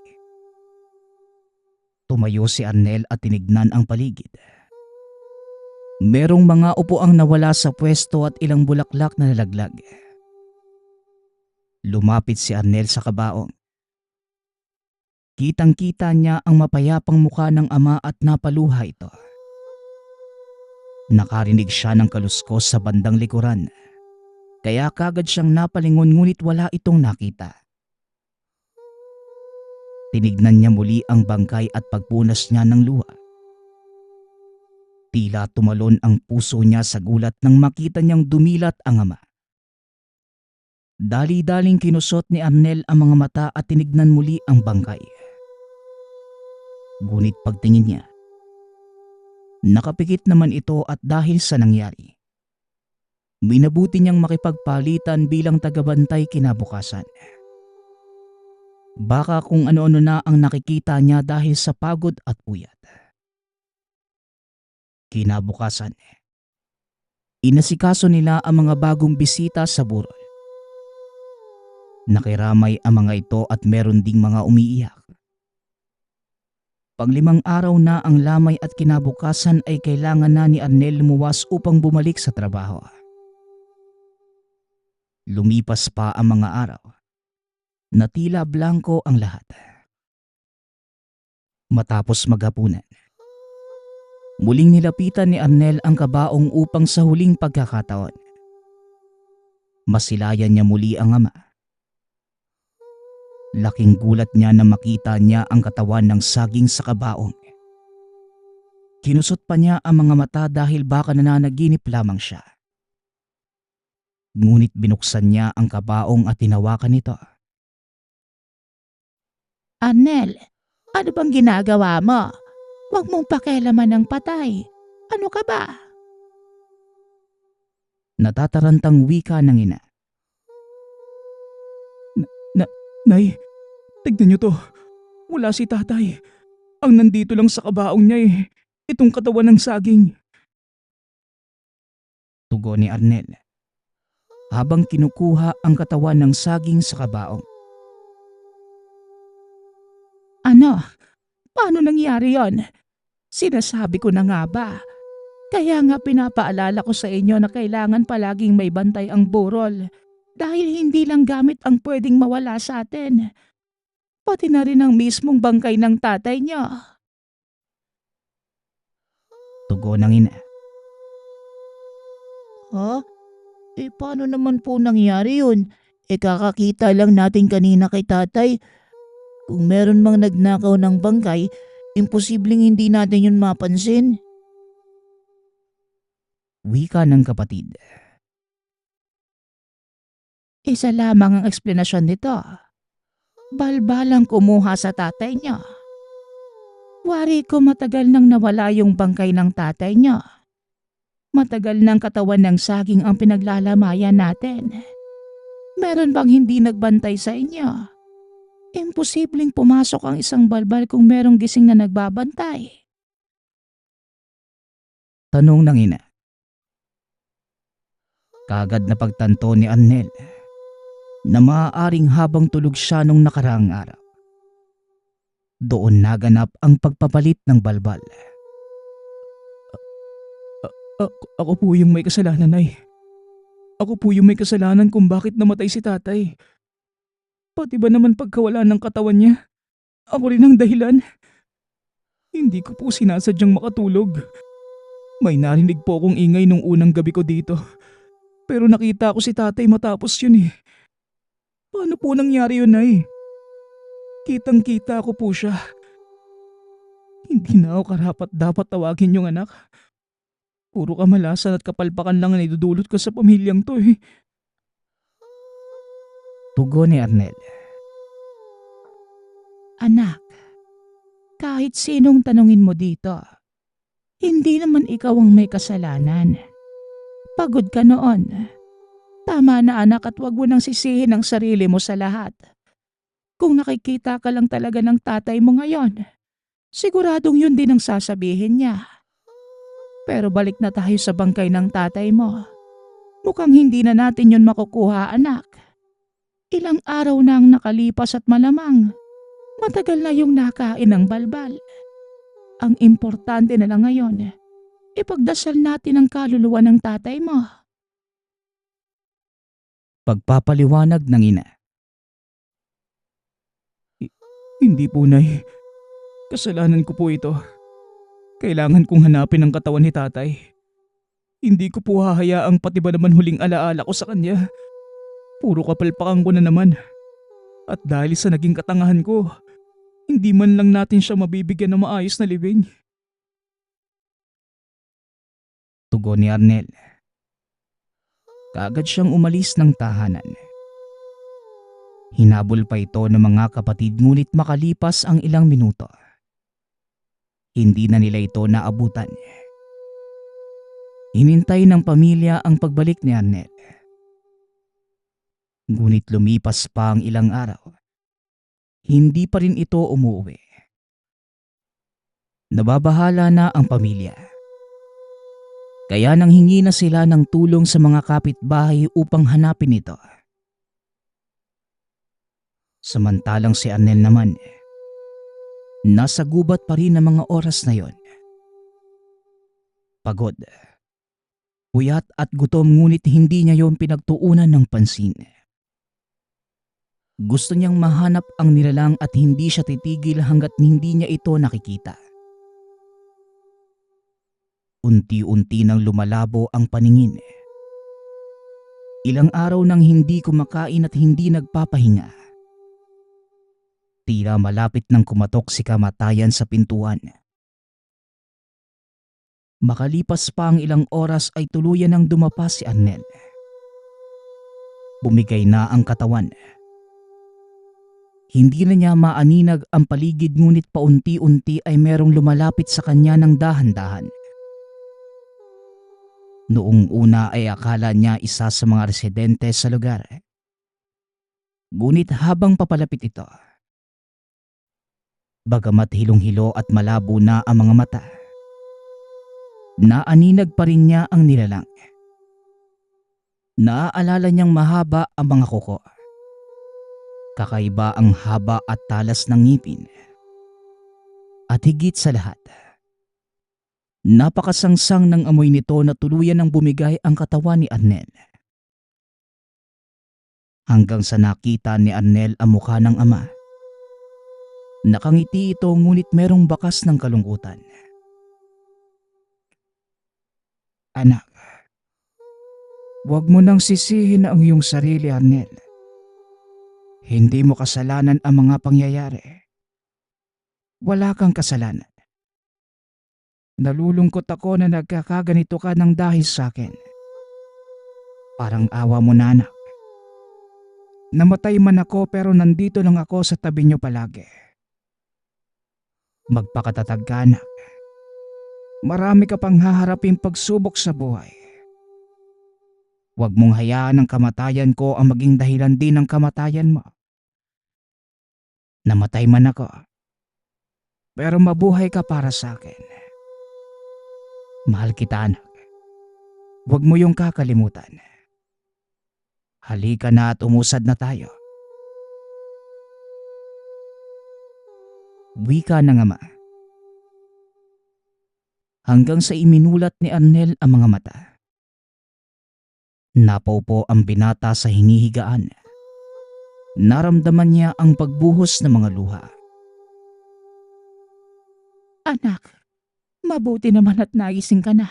Tumayo si Arnel at tinignan ang paligid. Merong mga upuang nawala sa pwesto at ilang bulaklak na nalaglag. Lumapit si Arnel sa kabaong. Kitang-kita niya ang mapayapang mukha ng ama at napaluha ito. Nakarinig siya ng kaluskos sa bandang likuran. Kaya kagad siyang napalingon ngunit wala itong nakita. Tinignan niya muli ang bangkay at pagpunas niya ng luha. Tila tumalon ang puso niya sa gulat nang makita niyang dumilat ang ama. Dali-daling kinusot ni Arnel ang mga mata at tinignan muli ang bangkay. Ngunit pagtingin niya, nakapikit naman ito at dahil sa nangyari, minabuti niyang makipagpalitan bilang tagabantay kinabukasan. Baka kung ano-ano na ang nakikita niya dahil sa pagod at puyat. Kinabukasan, inasikaso nila ang mga bagong bisita sa burol. Nakiramay ang mga ito at meron ding mga umiiyak. Pang-5 araw na ang lamay at kinabukasan ay kailangan na ni Arnel lumuwas upang bumalik sa trabaho. Lumipas pa ang mga araw na tila blanko ang lahat. Matapos maghapunan, muling nilapitan ni Arnel ang kabaong upang sa huling pagkakataon masilayan niya muli ang ama. Laking gulat niya na makita niya ang katawan ng saging sa kabaong. Kinusot pa niya ang mga mata dahil baka nananaginip lamang siya. Ngunit binuksan niya ang kabaong at tinawakan ito. Arnel, ano bang ginagawa mo? Huwag mong pakialaman ng patay. Ano ka ba? Natatarantang wika ng ina. Nay, tignan niyo to. Wala si tatay. Ang nandito lang sa kabaong niya itong katawan ng saging. Tugon ni Arnel habang kinukuha ang katawan ng saging sa kabaong. Ano? Paano nangyari yon? Sinasabi ko na nga ba? Kaya nga pinapaalala ko sa inyo na kailangan palaging may bantay ang burol. Dahil hindi lang gamit ang pwedeng mawala sa atin. Pati na rin ang mismong bangkay ng tatay niyo. Tugon ng ina. Ha? Paano naman po nangyari yun? Kakakita lang natin kanina kay tatay. Kung meron mang nagnakaw ng bangkay, imposibleng hindi natin yun mapansin. Wika ng kapatid. Isa lamang ang eksplanasyon nito. Balbalang kumuha sa tatay niya. Wari ko matagal nang nawala yung bangkay ng tatay niya. Matagal nang katawan ng saging ang pinaglalamayan natin. Meron bang hindi nagbantay sa inyo? Imposibleng pumasok ang isang balbal kung merong gising na nagbabantay. Tanong ng ina. Kagad na pagtanto ni Arnel na maaaring habang tulog siya nung nakaraang araw, doon naganap ang pagpapalit ng balbal. Ako po yung may kasalanan, Nay. Ako po yung may kasalanan kung bakit namatay si tatay. Pati ba naman pagkawala ng katawan niya, ako rin ang dahilan. Hindi ko po sinasadyang makatulog. May narinig po akong ingay nung unang gabi ko dito. Pero nakita ko si tatay matapos yun. Paano po nangyari yun, Nay? Kitang-kita ko po siya. Hindi na ako karapat dapat tawagin yung anak. Puro kamalasan at kapalpakan lang ang idudulot ko sa pamilyang to eh. Tugon ni Arnel. Anak, kahit sinong tanungin mo dito, hindi naman ikaw ang may kasalanan. Pagod ka noon. Tama na anak at wag mo nang sisihin ang sarili mo sa lahat. Kung nakikita ka lang talaga ng tatay mo ngayon, siguradong yun din ang sasabihin niya. Pero balik na tayo sa bangkay ng tatay mo. Mukhang hindi na natin yun makukuha anak. Ilang araw na ang nakalipas at malamang matagal na yung nakain ng balbal. Ang importante na lang ngayon, ipagdasal natin ang kaluluwa ng tatay mo. Pagpapaliwanag ng ina. Hindi po, Nay. Kasalanan ko po ito. Kailangan kong hanapin ang katawan ni tatay. Hindi ko po hahayaang pati ba naman huling alaala ko sa kanya. Puro kapalpakan ko na naman. At dahil sa naging katangahan ko, hindi man lang natin siya mabibigyan ng maayos na libing. Tugon ni Arnel. Kaagad siyang umalis ng tahanan. Hinabol pa ito ng mga kapatid ngunit makalipas ang ilang minuto. Hindi na nila ito naabutan. Hinintay ng pamilya ang pagbalik ni Arnel. Ngunit lumipas pa ang ilang araw. Hindi pa rin ito umuwi. Nababahala na ang pamilya. Kaya nanghingi na sila ng tulong sa mga kapitbahay upang hanapin ito. Samantalang si Arnel naman, nasa gubat pa rin ang mga oras na yon. Pagod, puyat at gutom ngunit hindi niya yon pinagtuunan ng pansin. Gusto niyang mahanap ang nilalang at hindi siya titigil hanggat hindi niya ito nakikita. Unti-unti nang lumalabo ang paningin. Ilang araw nang hindi kumakain at hindi nagpapahinga. Tila malapit nang kumatok si kamatayan sa pintuan. Makalipas pa ang ilang oras ay tuluyan nang dumapa si Arnel. Bumigay na ang katawan. Hindi na niya maaninag ang paligid ngunit paunti-unti ay merong lumalapit sa kanya ng dahan-dahan. Noong una ay akala niya isa sa mga residente sa lugar. Ngunit habang papalapit ito, bagamat hilong-hilo at malabo na ang mga mata, naaninag pa rin niya ang nilalang. Naaalala niyang mahaba ang mga kuko. Kakaiba ang haba at talas ng ngipin. At higit sa lahat, napakasangsang ng amoy nito na tuluyan ng bumigay ang katawan ni Arnel. Hanggang sa nakita ni Arnel ang mukha ng ama. Nakangiti ito ngunit merong bakas ng kalungkutan. Anak, huwag mo nang sisihin ang iyong sarili, Arnel. Hindi mo kasalanan ang mga pangyayari. Wala kang kasalanan. Nalulungkot ako na nagkakaganito ka ng dahil sa akin. Parang awa mo na anak. Namatay man ako pero nandito lang ako sa tabi niyo palagi. Magpakatatag ka anak. Marami ka pang haharaping pagsubok sa buhay. Huwag mong hayaan ang kamatayan ko ang maging dahilan din ng kamatayan mo. Namatay man ako, pero mabuhay ka para sa akin. Mahal kita anak. Huwag mo yung kakalimutan. Halika na at umusad na tayo. Wika ng ama. Hanggang sa iminulat ni Arnel ang mga mata. Napaupo ang binata sa hinihigaan. Naramdaman niya ang pagbuhos ng mga luha. Anak, mabuti naman at nagising ka na.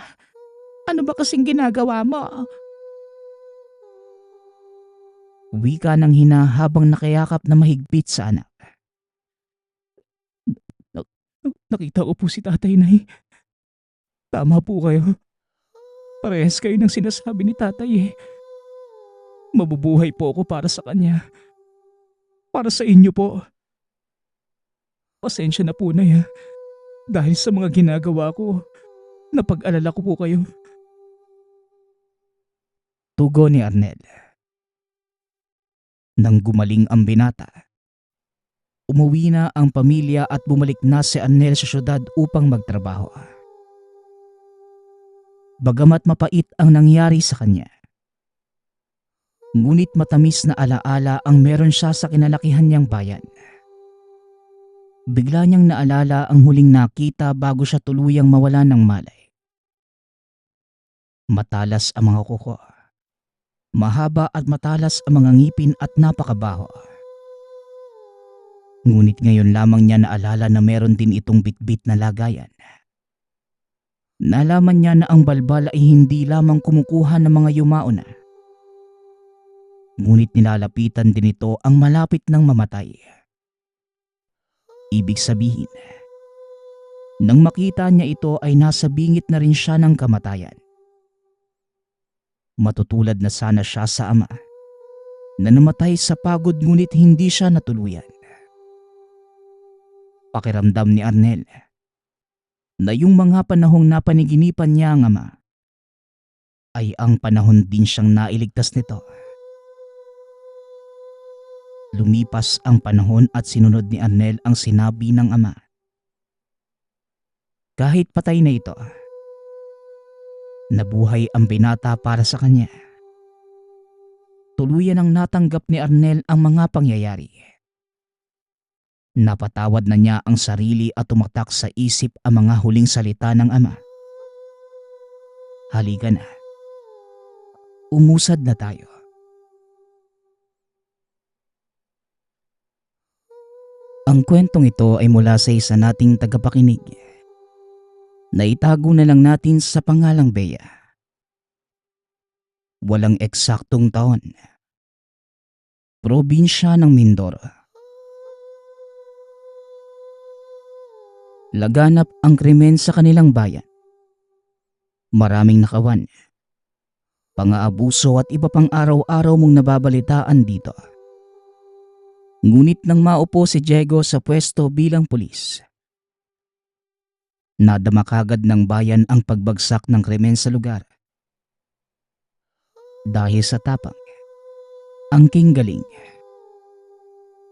Ano ba kasing ginagawa mo? Wika ng hina habang nakayakap na mahigpit sa anak. Nakita ko po si tatay, Nay. Tama po kayo. Parehas kayo ng sinasabi ni tatay eh. Mabubuhay po ako para sa kanya. Para sa inyo po. Pasensya na po na ya. Dahil sa mga ginagawa ko, napag-alala ko po kayo. Tugon ni Arnel. Nang gumaling ang binata, umuwi na ang pamilya at bumalik na si Arnel sa syudad upang magtrabaho. Bagamat mapait ang nangyari sa kanya, ngunit matamis na alaala ang meron siya sa kinalakihan niyang bayan. Bigla niyang naalala ang huling nakita bago siya tuluyang mawala ng malay. Matalas ang mga kuko. Mahaba at matalas ang mga ngipin at napakabaho. Ngunit ngayon lamang niya naalala na meron din itong bitbit na lagayan. Nalaman niya na ang balbal ay hindi lamang kumukuha ng mga yumao na. Ngunit nilalapitan din ito ang malapit ng mamatay. Ibig sabihin, nang makita niya ito ay nasa bingit na rin siya ng kamatayan. Matutulad na sana siya sa ama na namatay sa pagod ngunit hindi siya natuluyan. Pakiramdam ni Arnel na yung mga panahong napaniginipan niya ang ama ay ang panahon din siyang nailigtas nito. Lumipas ang panahon at sinunod ni Arnel ang sinabi ng ama. Kahit patay na ito, nabuhay ang binata para sa kanya. Tuluyan ang natanggap ni Arnel ang mga pangyayari. Napatawad na niya ang sarili at tumatak sa isip ang mga huling salita ng ama. Halika na. Umusad na tayo. Ang kwentong ito ay mula sa isa nating tagapakinig. Naitago na lang natin sa pangalang Bea. Walang eksaktong taon. Probinsya ng Mindoro. Laganap ang krimen sa kanilang bayan. Maraming nakawan. Pang-aabuso at iba pang araw-araw mong nababalitaan dito. Ngunit nang maupo si Diego sa pwesto bilang pulis, nadama kagad ng bayan ang pagbagsak ng krimen sa lugar. Dahil sa tapang, angking galing,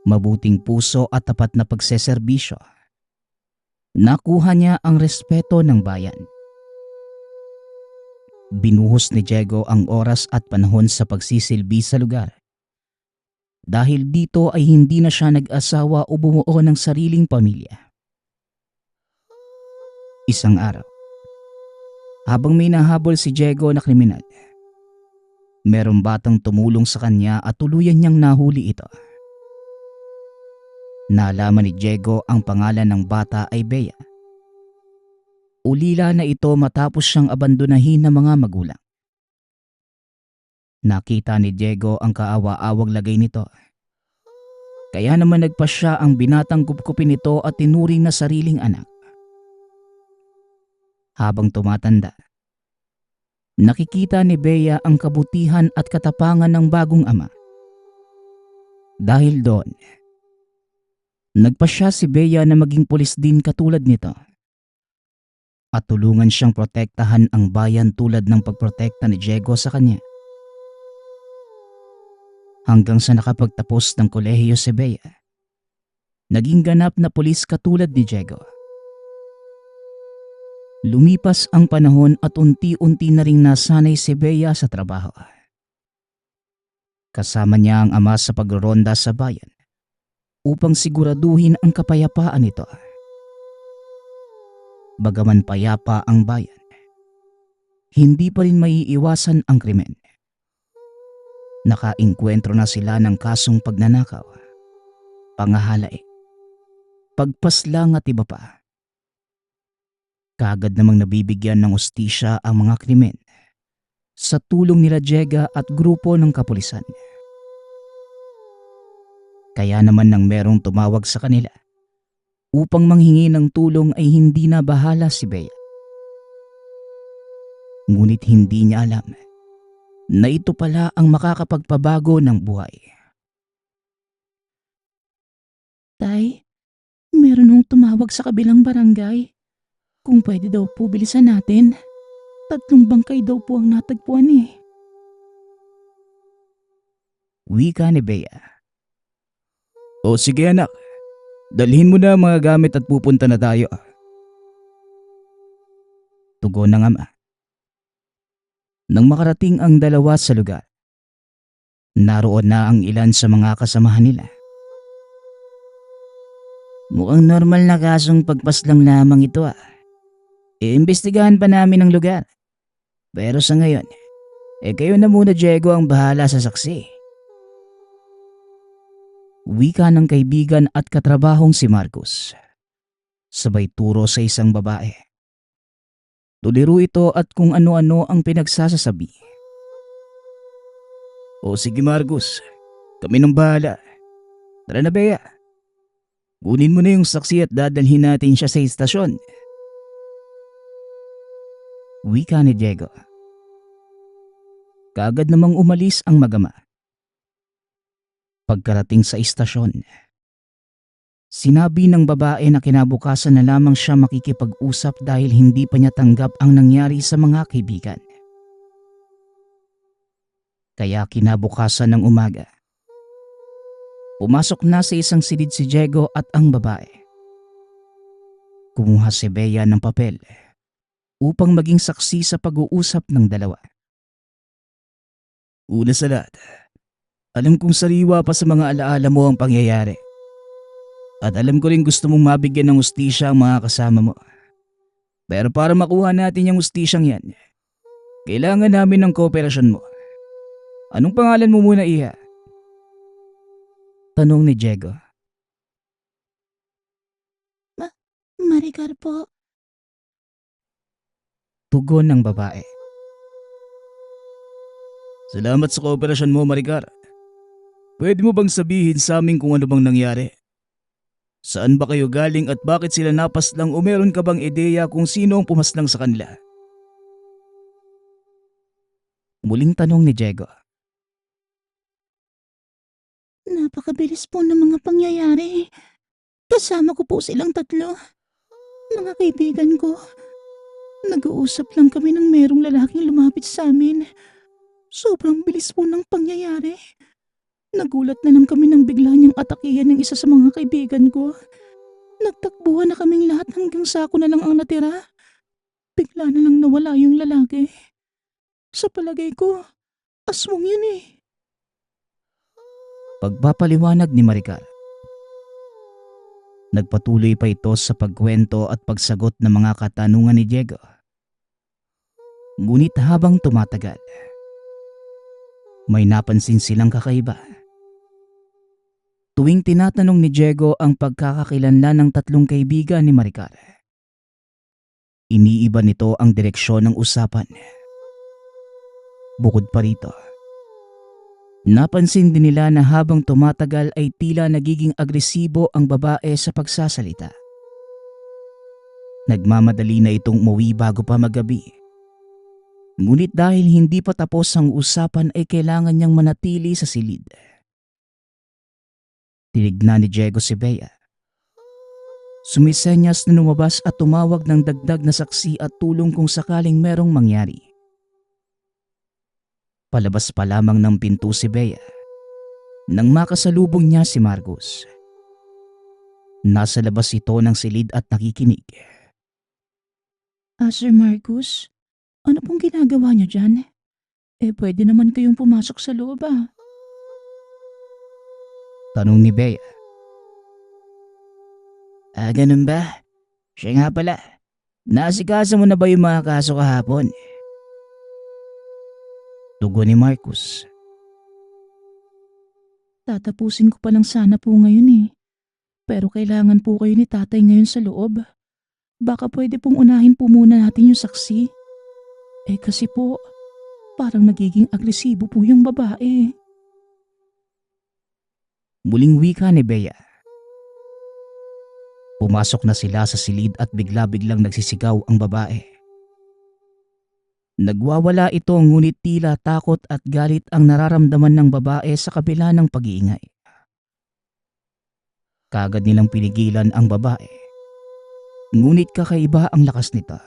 mabuting puso at tapat na pagseserbisyo, nakuha niya ang respeto ng bayan. Binuhos ni Diego ang oras at panahon sa pagsisilbi sa lugar. Dahil dito ay hindi na siya nag-asawa o bumuo ng sariling pamilya. Isang araw, habang may nahabol si Diego na kriminal, merong batang tumulong sa kanya at tuluyan niyang nahuli ito. Nalaman ni Diego ang pangalan ng bata ay Bea. Ulila na ito matapos siyang abandonahin ng mga magulang. Nakita ni Diego ang kaawa-awang lagay nito. Kaya naman nagpasya ang binatang kupkupin nito at tinuring na sariling anak. Habang tumatanda, nakikita ni Bea ang kabutihan at katapangan ng bagong ama. Dahil doon, nagpasya si Bea na maging pulis din katulad nito. At tulungan siyang protektahan ang bayan tulad ng pagprotekta ni Diego sa kanya. Hanggang sa nakapagtapos ng kolehiyo si Bea, naging ganap na pulis katulad ni Diego. Lumipas ang panahon at unti-unti na ring nasanay si Bea sa trabaho. Kasama niya ang ama sa pagroronda sa bayan upang siguraduhin ang kapayapaan nito. Bagaman payapa ang bayan, hindi pa rin maiiwasan ang krimen. Nakaengkwentro na sila ng kasong pagnanakaw, pangahalay, pagpaslang at iba pa. Kaagad namang nabibigyan ng ustisya ang mga krimen sa tulong nila Diego at grupo ng kapulisan. Kaya naman nang merong tumawag sa kanila upang manghingi ng tulong ay hindi na bahala si Bea. Ngunit hindi niya alam na ito pala ang makakapagpabago ng buhay. Tay, meron hong tumawag sa kabilang barangay. Kung pwede daw po bilisan natin. 3 bangkay daw po ang natagpuan eh. Wika ni Bea. O sige anak, dalhin mo na ang mga gamit at pupunta na tayo. Tugon ng ama. Nang makarating ang dalawa sa lugar, naroon na ang ilan sa mga kasamahan nila. Mukhang normal na kasong pagpaslang lamang ito ah. Iimbestigahan pa namin ang lugar. Pero sa ngayon, kayo na muna Diego ang bahala sa saksi. Wika ng kaibigan at katrabahong si Marcos. Sabay turo sa isang babae. Tuliro ito at kung ano-ano ang pinagsasasabi. O sige Marcos, kami nang bahala. Tara na Bea. Kunin mo na yung saksi at dadalhin natin siya sa istasyon. Wika ni Diego. Kaagad namang umalis ang mag-ama. Pagkarating sa istasyon, sinabi ng babae na kinabukasan na lamang siya makikipag-usap dahil hindi pa niya tanggap ang nangyari sa mga kaibigan. Kaya kinabukasan ng umaga, pumasok na sa isang silid si Diego at ang babae. Kumuha si Bea ng papel upang maging saksi sa pag-uusap ng dalawa. Una sa lahat, alam kong sariwa pa sa mga alaala mo ang pangyayari. At alam ko rin gusto mong mabigyan ng ustisya ang mga kasama mo. Pero para makuha natin yung ustisyang yan, kailangan namin ng kooperasyon mo. Anong pangalan mo muna, Iha? Tanong ni Diego. Maricar po. Tugon ng babae. Salamat sa kooperasyon mo, Maricar. Pwede mo bang sabihin sa amin kung ano bang nangyari? Saan ba kayo galing at bakit sila napaslang o meron ka bang ideya kung sino ang pumaslang sa kanila? Muling tanong ni Diego. Napakabilis po ng mga pangyayari. Kasama ko po silang 3. Mga kaibigan ko. Nag-uusap lang kami nang merong lalaking lumapit sa amin. Sobrang bilis po ng pangyayari. Nagulat na lang kami nang bigla niyang atakihan ng isa sa mga kaibigan ko. Nagtakbuhan na kaming lahat hanggang sako na lang ang natira. Bigla na lang nawala yung lalaki. Sa palagay ko, aswang yun eh. Pagpapaliwanag ni Maricar. Nagpatuloy pa ito sa pagkwento at pagsagot ng mga katanungan ni Diego. Ngunit habang tumatagal, may napansin silang kakaiba. Tuwing tinatanong ni Diego ang pagkakakilanlan ng 3 kaibigan ni Maricar, iniiba nito ang direksyon ng usapan. Bukod pa rito, napansin din nila na habang tumatagal ay tila nagiging agresibo ang babae sa pagsasalita. Nagmamadali na itong umuwi bago pa maggabi. Ngunit dahil hindi pa tapos ang usapan ay kailangan niyang manatili sa silid. Tinignan ni Diego si Bea. Sumisenyas na lumabas at tumawag ng dagdag na saksi at tulong kung sakaling merong mangyari. Palabas pa lamang ng pinto si Bea nang makasalubong niya si Marcos. Nasa labas ito ng silid at nakikinig. Sir Marcus, ano pong ginagawa niyo dyan? Pwede naman kayong pumasok sa loob ah. Tanong ni Bea. Ganun ba? Siya nga pala. Naasikaso mo na ba yung mga kaso kahapon? Tugon ni Marcos. Tatapusin ko pa lang sana po ngayon eh. Pero kailangan po kayo ni tatay ngayon sa loob. Baka pwede pong unahin po muna natin yung saksi. Kasi po, parang nagiging agresibo po yung babae. Muling wika ni Bea. Pumasok na sila sa silid at bigla-biglang nagsisigaw ang babae. Nagwawala ito ngunit tila takot at galit ang nararamdaman ng babae sa kabila ng pag-iingay. Kaagad nilang pinigilan ang babae. Ngunit kakaiba ang lakas nito.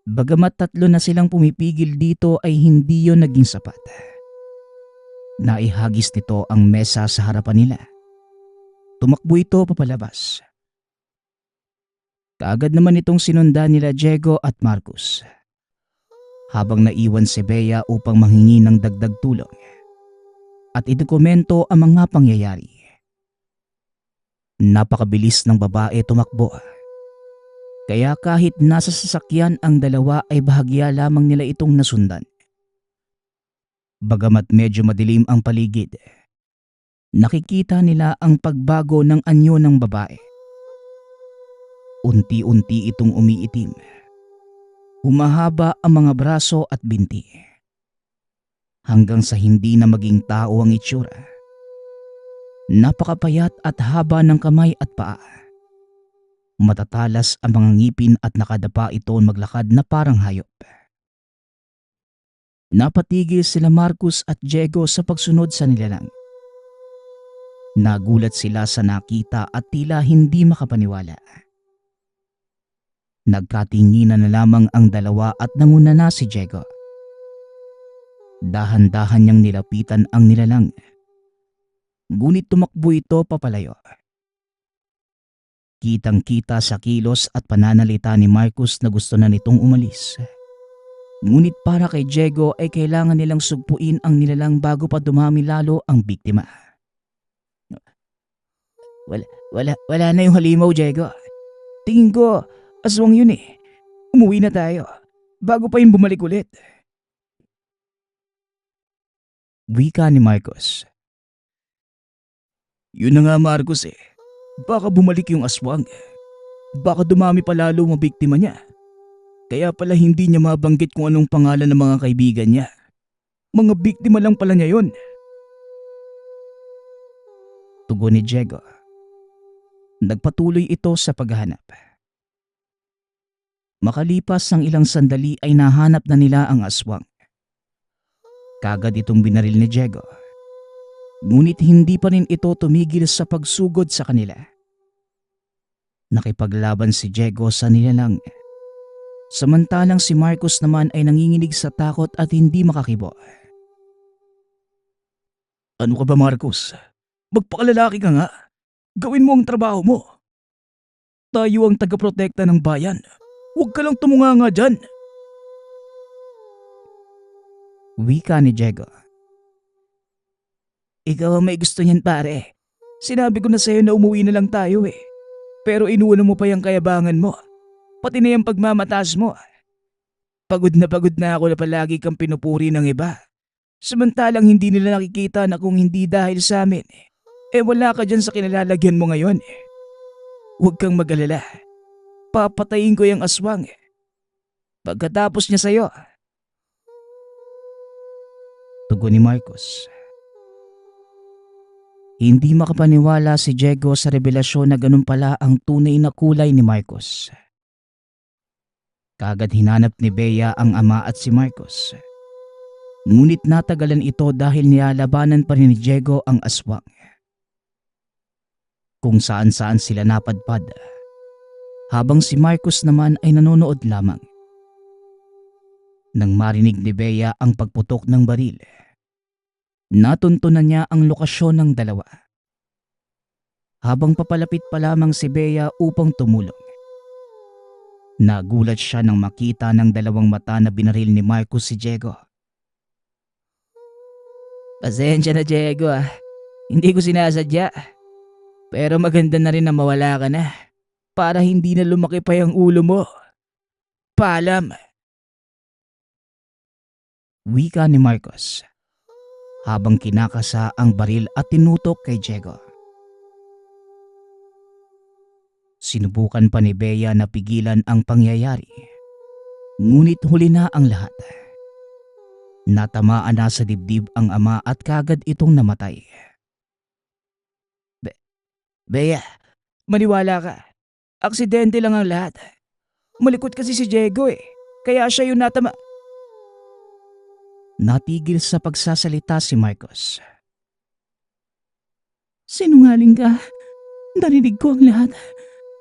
Bagamat tatlo na silang pumipigil dito ay hindi yon naging sapat. Naihagis nito ang mesa sa harapan nila. Tumakbo ito papalabas. Kaagad naman itong sinundan nila Diego at Marcus. Habang naiwan si Bea upang manghingi ng dagdag tulong at idokumento ang mga pangyayari. Napakabilis ng babae tumakbo. Kaya kahit nasa sasakyan ang dalawa ay bahagya lamang nila itong nasundan. Bagamat medyo madilim ang paligid, nakikita nila ang pagbago ng anyo ng babae. Unti-unti itong umiitim. Humahaba ang mga braso at binti. Hanggang sa hindi na maging tao ang itsura. Napakapayat at haba ng kamay at paa. Matatalas ang mga ngipin at nakadapa ito maglakad na parang hayop. Napatigil sila Marcus at Diego sa pagsunod sa nilalang. Nagulat sila sa nakita at tila hindi makapaniwala. Nagkatinginan na lamang ang dalawa at nanguna na si Diego. Dahan-dahan niyang nilapitan ang nilalang. Ngunit tumakbo ito papalayo. Kitang-kita sa kilos at pananalita ni Marcus na gusto na nitong umalis. Ngunit para kay Diego ay kailangan nilang sugpuin ang nilalang bago pa dumami lalo ang biktima. Wala na yung halimaw, Diego. Tingin ko, aswang yun eh. Umuwi na tayo. Bago pa yung bumalik ulit. Wika ni Marcus. Yun na nga Marcus eh. Baka bumalik yung aswang. Baka dumami pa lalo ang biktima niya. Kaya pala hindi niya mabanggit kung anong pangalan ng mga kaibigan niya. Mga biktima lang pala niya yun. Tugon ni Diego. Nagpatuloy ito sa paghahanap. Makalipas ng ilang sandali ay nahanap na nila ang aswang. Kagad itong binaril ni Diego. Ngunit hindi pa rin ito tumigil sa pagsugod sa kanila. Nakipaglaban si Diego sa nilalang. Samantalang si Marcus naman ay nanginginig sa takot at hindi makakibo. Ano ka ba Marcus? Magpakalalaki ka nga. Gawin mo ang trabaho mo. Tayo ang tagaprotekta ng bayan. Huwag ka lang tumunganga dyan. Wika ni Diego. Ikaw ang may gusto niyan pare. Sinabi ko na sa'yo na umuwi na lang tayo eh. Pero inuuna mo pa yung kayabangan mo. Pati na yung pagmamataas mo. Pagod na ako na palagi kang pinupuri ng iba. Samantalang hindi nila nakikita na kung hindi dahil sa amin, wala ka dyan sa kinalalagyan mo ngayon. Huwag kang mag-alala. Papatayin ko yung aswang. Pagkatapos niya sa'yo. Tugon ni Marcus. Hindi makapaniwala si Diego sa revelasyon na ganun pala ang tunay na kulay ni Marcus. Kagad hinanap ni Bea ang ama at si Marcus. Ngunit natagalan ito dahil nilalabanan pa rin ni Diego ang aswang. Kung saan-saan sila napadpad, habang si Marcus naman ay nanonood lamang. Nang marinig ni Bea ang pagputok ng baril, natuntunan niya ang lokasyon ng dalawa. Habang papalapit pa lamang si Bea upang tumulong, nagulat siya nang makita ng dalawang mata na binaril ni Marcus si Diego. Pasensya na Diego ah, hindi ko sinasadya. Pero maganda na rin na mawala ka na para hindi na lumaki pa yung ulo mo. Paalam. Wika ni Marcus habang kinakasa ang baril at tinutok kay Diego. Sinubukan pa ni Bea na pigilan ang pangyayari. Ngunit huli na ang lahat. Natamaan na sa dibdib ang ama at kagad itong namatay. Bea, maniwala ka. Aksidente lang ang lahat. Malikot kasi si Diego eh. Kaya siya yung natama. Natigil sa pagsasalita si Marcos. Sinungaling ka. Narinig ko ang lahat.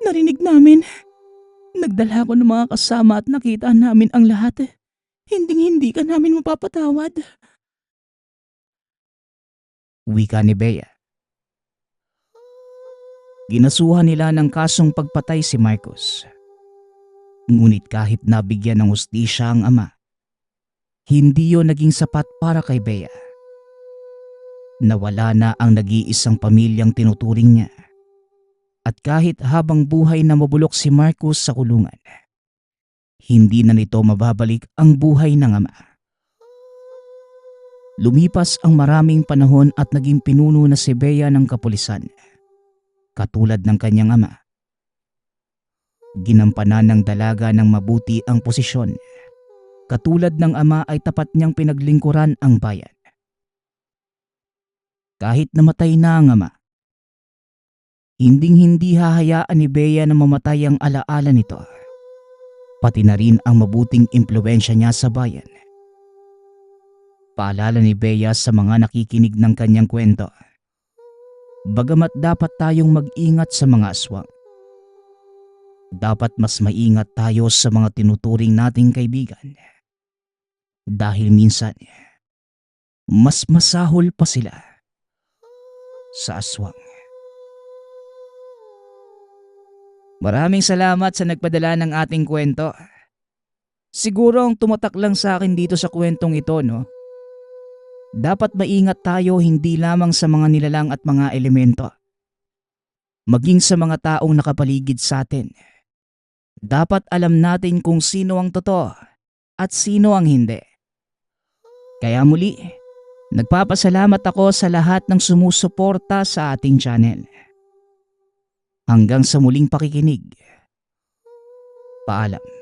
Narinig namin. Nagdala ko ng mga kasama at nakita namin ang lahat. Hinding-hindi ka namin mapapatawad. Wika ni Bea. Ginasuhan nila ng kasong pagpatay si Marcos. Ngunit kahit nabigyan ng hustisya ang ama, hindi yun naging sapat para kay Bea. Nawala na ang nag-iisang pamilyang tinuturing niya. At kahit habang buhay na mabulok si Marcos sa kulungan, hindi na nito mababalik ang buhay ng ama. Lumipas ang maraming panahon at naging pinuno na si Bea ng kapulisan. Katulad ng kanyang ama, ginampanan ng dalaga ng mabuti ang posisyon. Katulad ng ama ay tapat niyang pinaglingkuran ang bayan. Kahit namatay na ang ama, hinding-hindi hahayaan ni Bea na mamatay ang alaala nito. Pati na rin ang mabuting impluwensya niya sa bayan. Paalala ni Bea sa mga nakikinig ng kanyang kwento. Bagamat dapat tayong mag-ingat sa mga aswang, dapat mas maingat tayo sa mga tinuturing nating kaibigan. Dahil minsan, mas masahol pa sila sa aswang. Maraming salamat sa nagpadala ng ating kwento. Siguro ang tumatak lang sa akin dito sa kwentong ito, no? Dapat maingat tayo hindi lamang sa mga nilalang at mga elemento, maging sa mga taong nakapaligid sa atin. Dapat alam natin kung sino ang totoo at sino ang hindi. Kaya muli, nagpapasalamat ako sa lahat ng sumusuporta sa ating channel. Hanggang sa muling pakikinig. Paalam.